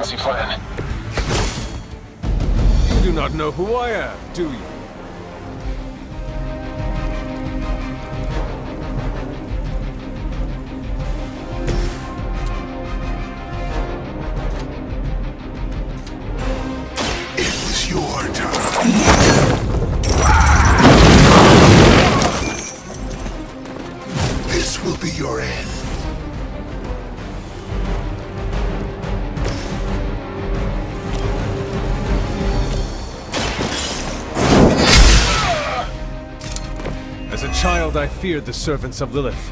contingency plan. You do not know who I am, do you? It was your turn. This will be your end. As a child, I feared the servants of Lilith.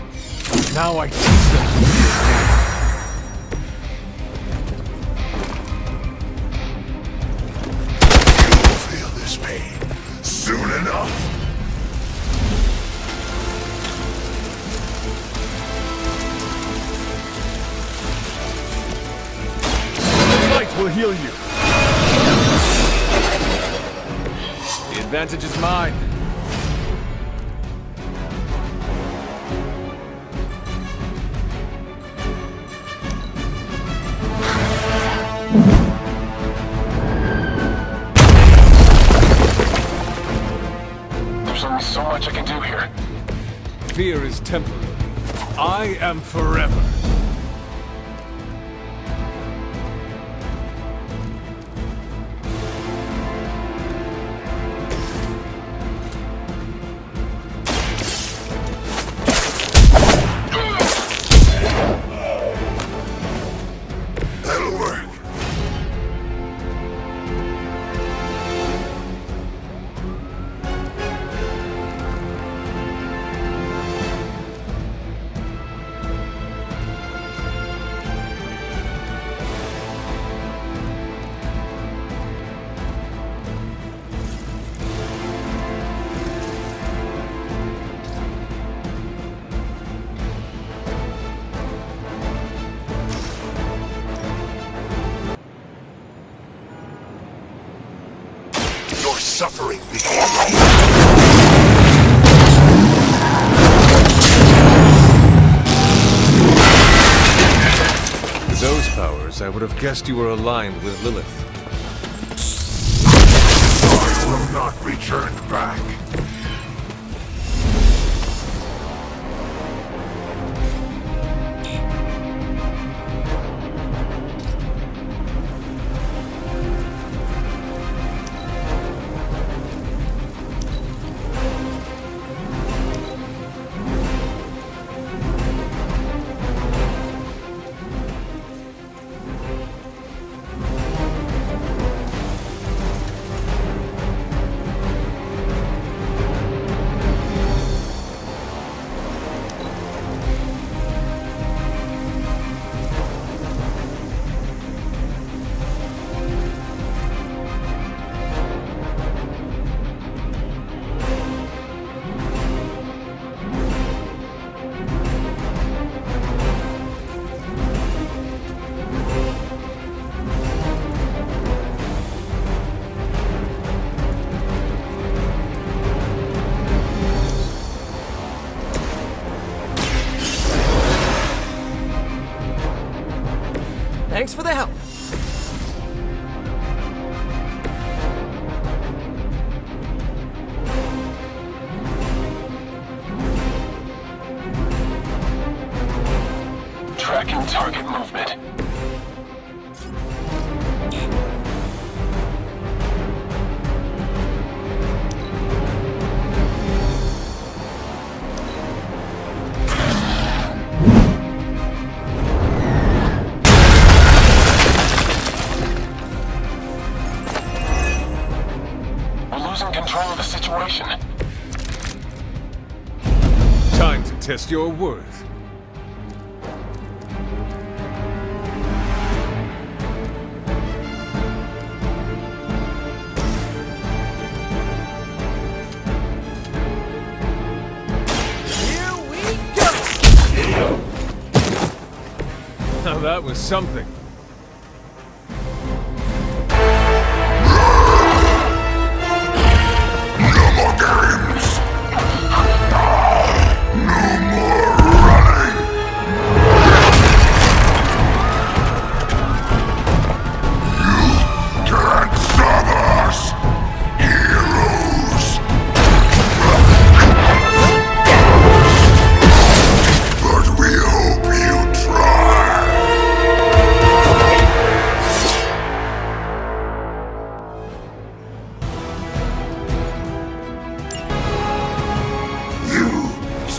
Now I teach them to fear death. You'll feel this pain soon enough. Light will heal you. The advantage is mine. There's only so much I can do here. Fear is temporary. I am forever. That'll work. Your suffering begins. With those powers, I would have guessed you were aligned with Lilith. I will not return back. Thanks for the help. Tracking target movement. Control of the situation. Time to test your worth. Here we go! Now that was something.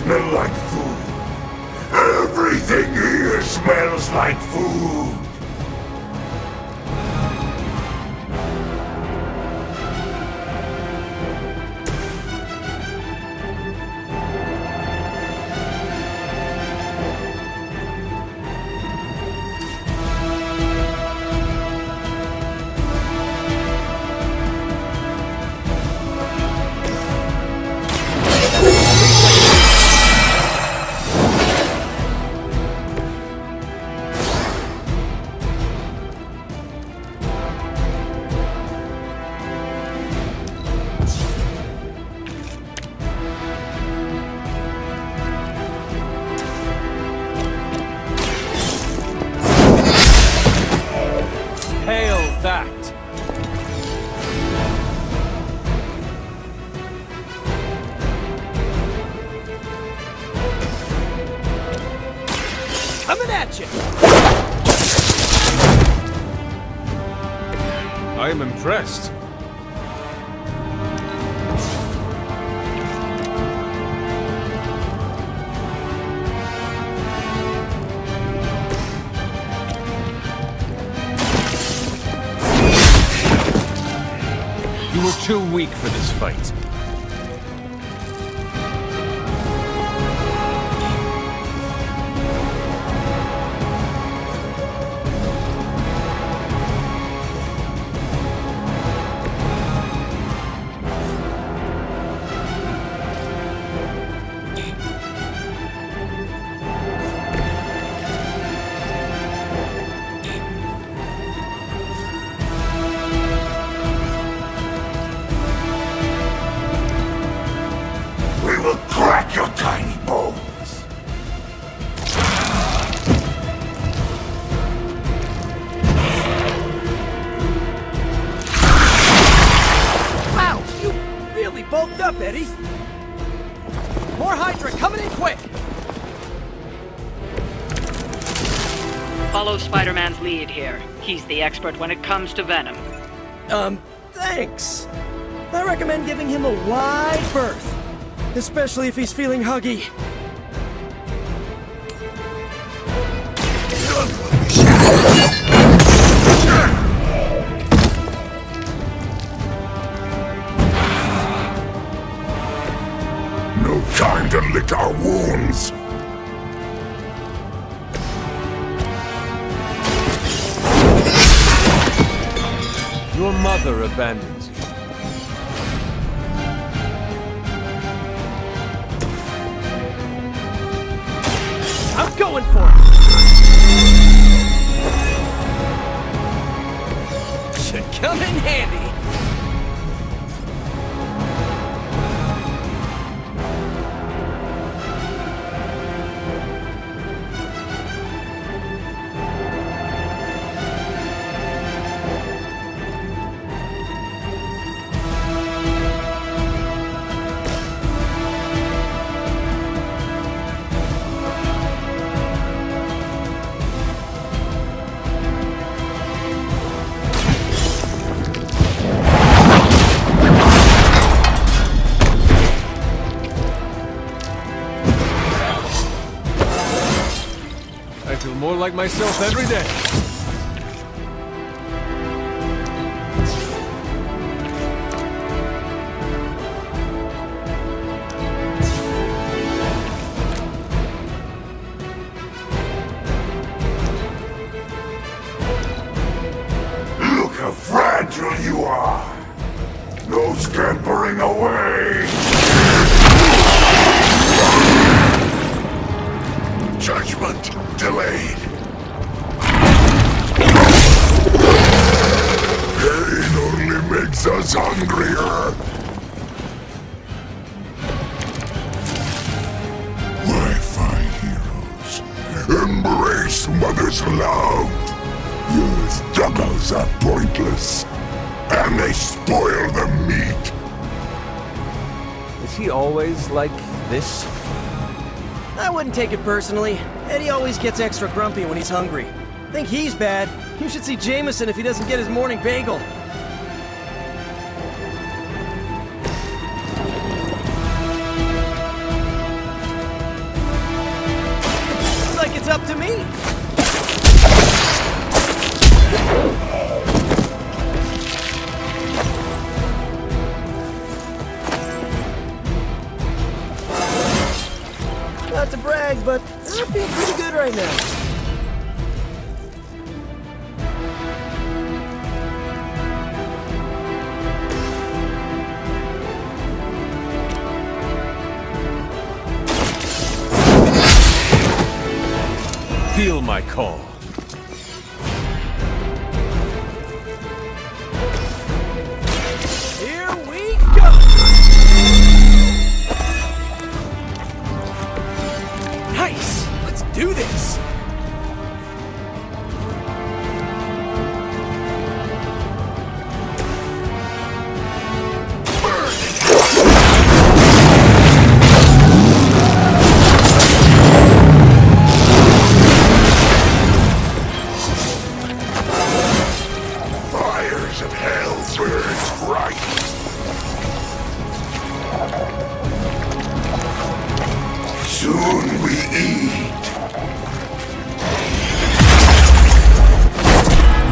smell like food. Everything here smells like food. Coming at you! I am impressed. You were too weak for this fight. Your tiny bones. Wow, you really bulked up, Eddie. More Hydra coming in quick. Follow Spider-Man's lead here. He's the expert when it comes to Venom. Thanks. I recommend giving him a wide berth. Especially if he's feeling huggy. No time to lick our wounds. Your mother abandons you. I'm going for it! Should come in handy. I feel more like myself every day. Look how fragile you are. No scampering away. Judgment delayed. Pain only makes us hungrier. Why fight heroes? Embrace mother's love. Your struggles are pointless, and they spoil the meat. Is he always like this? I wouldn't take it personally. Eddie always gets extra grumpy when he's hungry. Think he's bad? You should see Jameson if he doesn't get his morning bagel. up to me. Not to brag, but I feel pretty good right now. Feel my call. Here we go! Nice! Let's do this! Fires of hell burn bright. Soon we eat.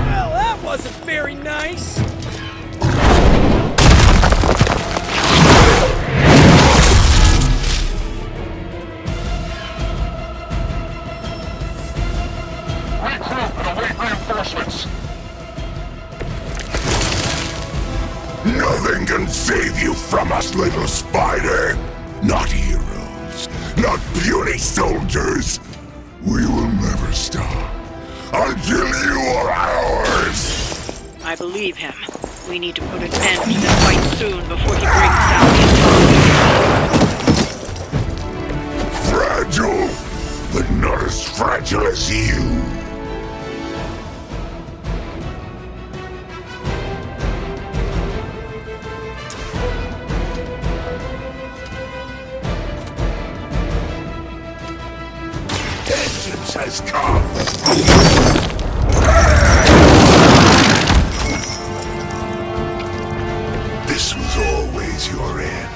Well, that wasn't very nice. Regroup and await reinforcements. Nothing can save you from us, little spider. Not heroes, not puny soldiers. We will never stop until you are ours. I believe him. We need to put an end to this fight soon before he brings down the Fragile, but not as fragile as you. Vengeance has come. This was always your end.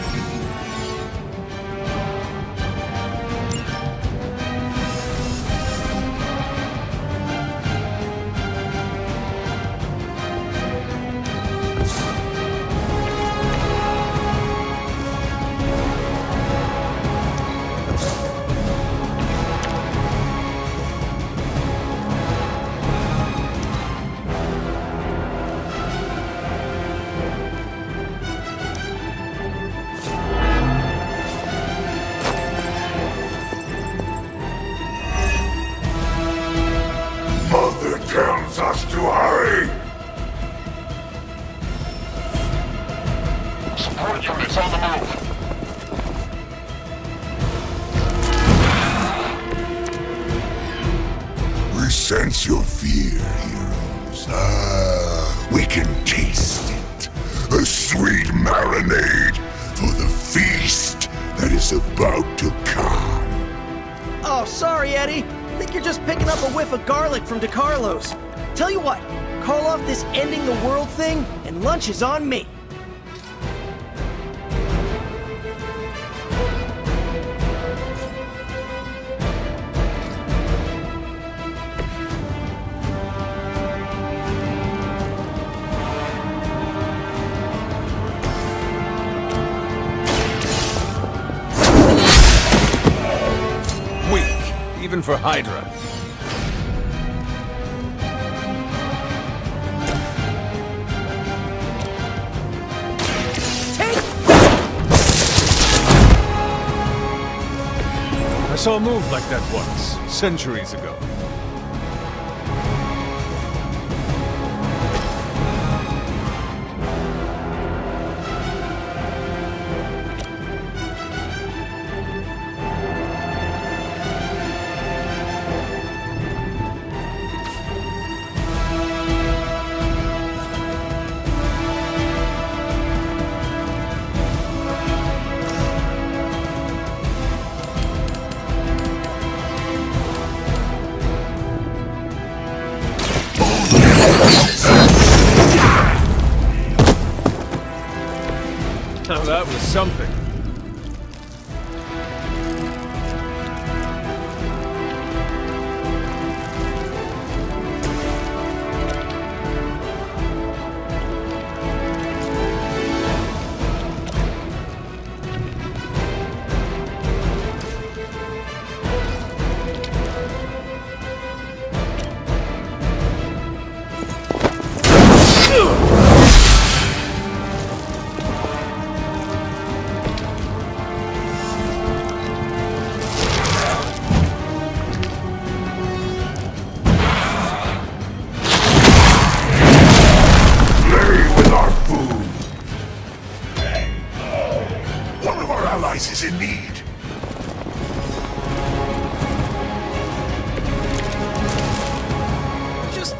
Mother tells us to hurry. Support units on the move. We sense your fear, heroes. We can taste it. A sweet marinade for the feast that is about to come. Oh, sorry, Eddie. I think you're just picking up a whiff of garlic from DeCarlo's. Tell you what, call off this ending the world thing, and lunch is on me. Weak, even for Hydra. I saw a move like that once, centuries ago.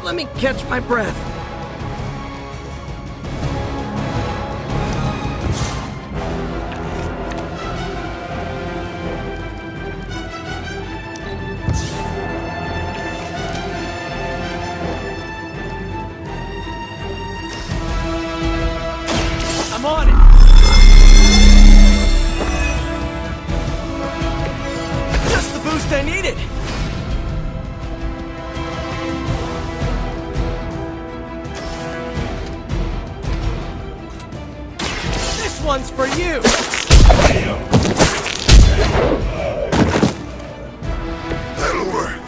Let me catch my breath. I'm on it! Just the boost I needed! This one's for you! That'll work.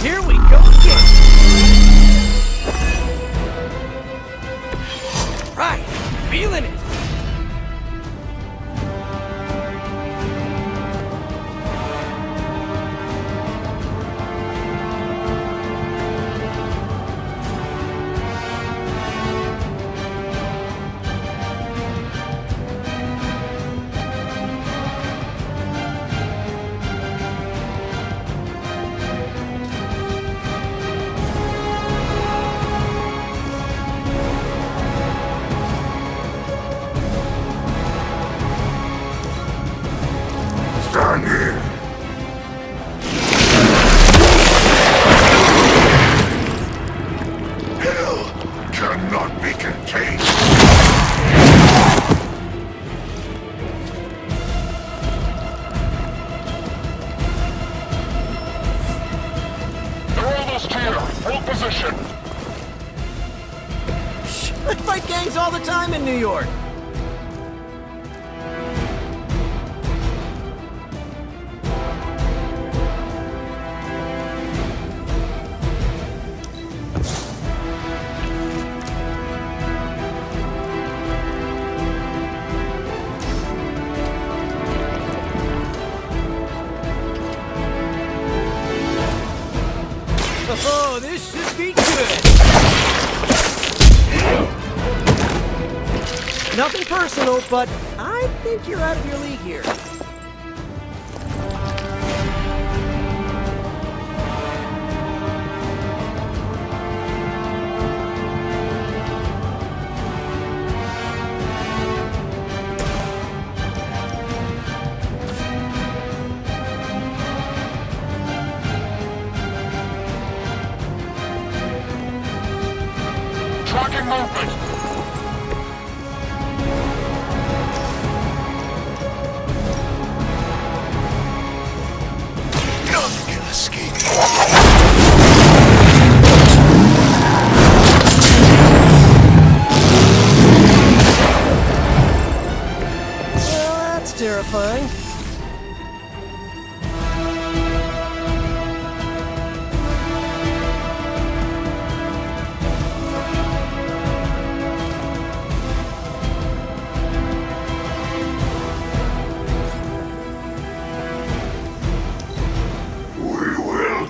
Here we go again! Right, feeling it! Stand here. Hell cannot be contained. They're almost here. Hold position. I fight gangs all the time in New York! Oh, this should be good! Nothing personal, but I think you're out of your league here. Tracking movement. None can escape. Well, that's terrifying. We will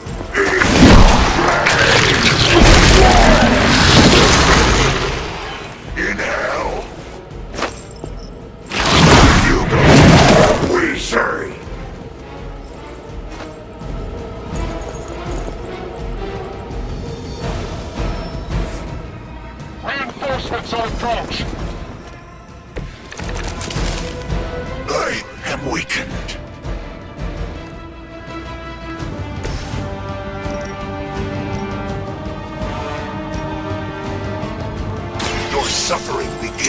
in hell. You go. We say. Reinforcements on approach. I am weakened. Your suffering begins.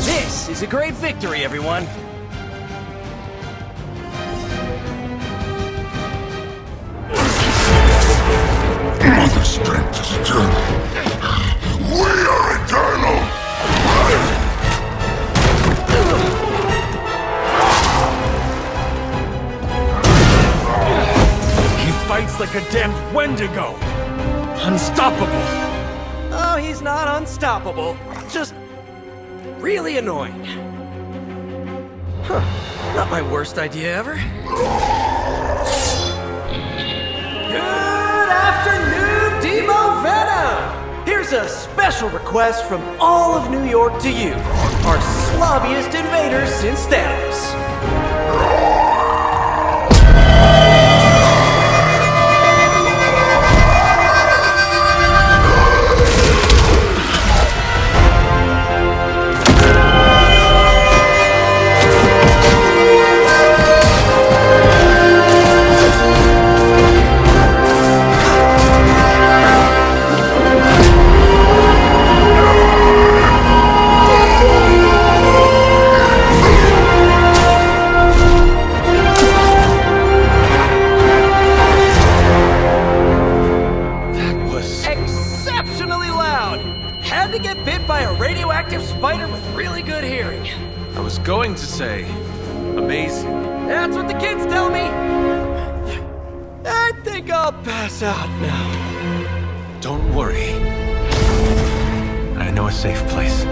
This is a great victory, everyone. Mother strength is eternal. We are eternal. He fights like a damned Wendigo! Unstoppable! Oh, he's not unstoppable. Just really annoying. Not my worst idea ever. Good afternoon, Demo Venom! Here's a special request from all of New York to you, our slobbiest invaders since Thanos. Going to say, amazing. That's what the kids tell me. I think I'll pass out now. Don't worry. I know a safe place.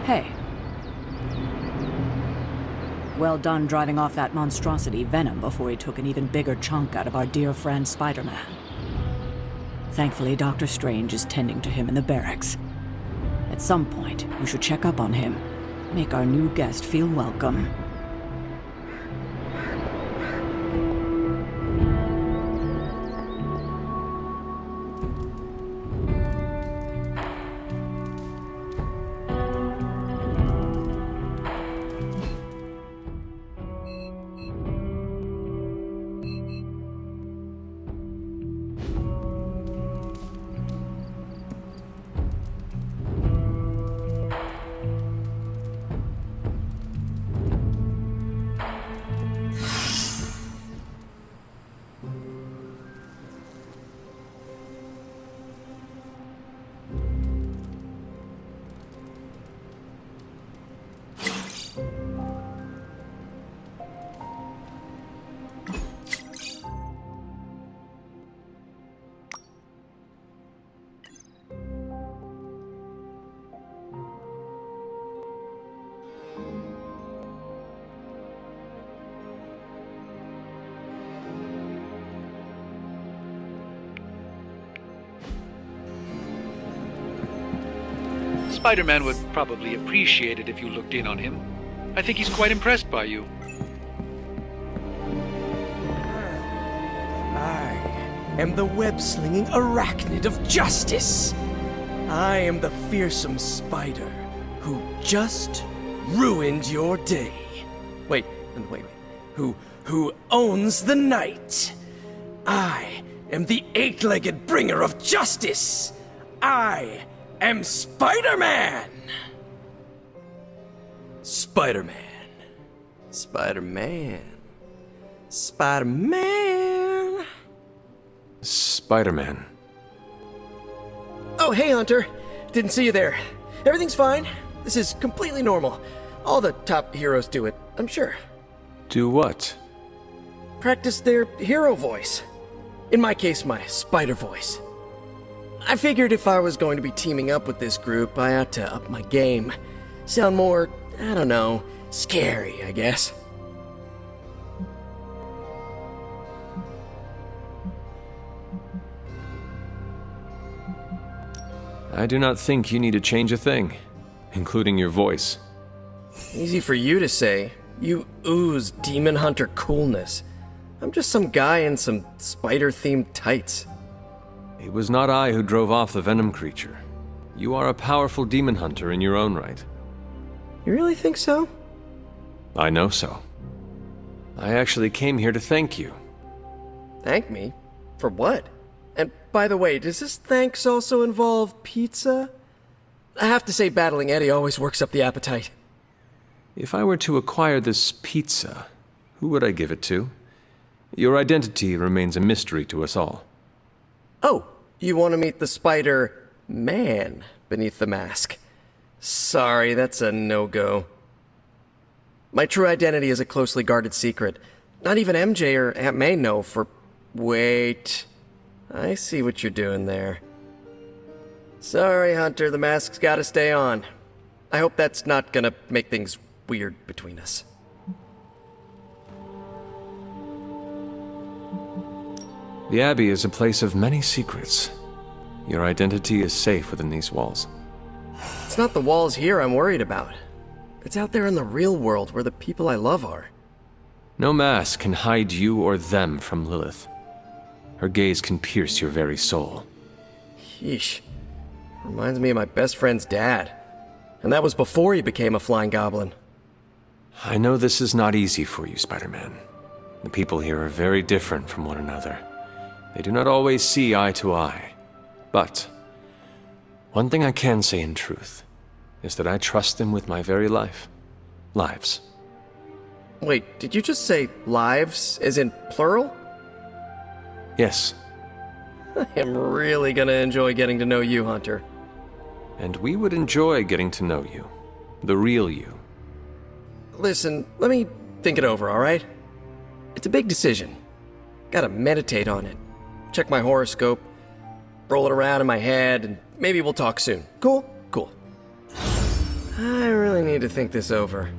Hey. Well done driving off that monstrosity Venom before he took an even bigger chunk out of our dear friend Spider-Man. Thankfully, Dr. Strange is tending to him in the barracks. At some point, you should check up on him. Make our new guest feel welcome. Spider-Man would probably appreciate it if you looked in on him. I think he's quite impressed by you. I am the web-slinging arachnid of justice. I am the fearsome spider who just ruined your day. Wait. Who owns the night? I am the eight-legged bringer of justice. I am Spider-Man! Spider-Man. Spider-Man. Spider-Man. Spider-Man. Oh, hey, Hunter. Didn't see you there. Everything's fine. This is completely normal. All the top heroes do it, I'm sure. Do what? Practice their hero voice. In my case, my spider voice. I figured if I was going to be teaming up with this group, I ought to up my game. Sound more, I don't know, scary, I guess. I do not think you need to change a thing, including your voice. Easy for you to say. You ooze Demon Hunter coolness. I'm just some guy in some spider-themed tights. It was not I who drove off the venom creature. You are a powerful demon hunter in your own right. You really think so? I know so. I actually came here to thank you. Thank me? For what? And by the way, does this thanks also involve pizza? I have to say, battling Eddie always works up the appetite. If I were to acquire this pizza, who would I give it to? Your identity remains a mystery to us all. Oh, you want to meet the Spider-Man beneath the mask? Sorry, that's a no-go. My true identity is a closely guarded secret. Not even MJ or Aunt May know for... Wait... I see what you're doing there. Sorry, Hunter, the mask's gotta stay on. I hope that's not gonna make things weird between us. The Abbey is a place of many secrets. Your identity is safe within these walls. It's not the walls here I'm worried about. It's out there in the real world where the people I love are. No mask can hide you or them from Lilith. Her gaze can pierce your very soul. Yeesh. Reminds me of my best friend's dad. And that was before he became a flying goblin. I know this is not easy for you, Spider-Man. The people here are very different from one another. They do not always see eye to eye. But one thing I can say in truth is that I trust them with my very life. Lives. Wait, did you just say lives, as in plural? Yes. I am really gonna enjoy getting to know you, Hunter. And we would enjoy getting to know you. The real you. Listen, let me think it over, alright? It's a big decision. Gotta meditate on it. Check my horoscope, roll it around in my head, and maybe we'll talk soon. Cool? Cool. I really need to think this over.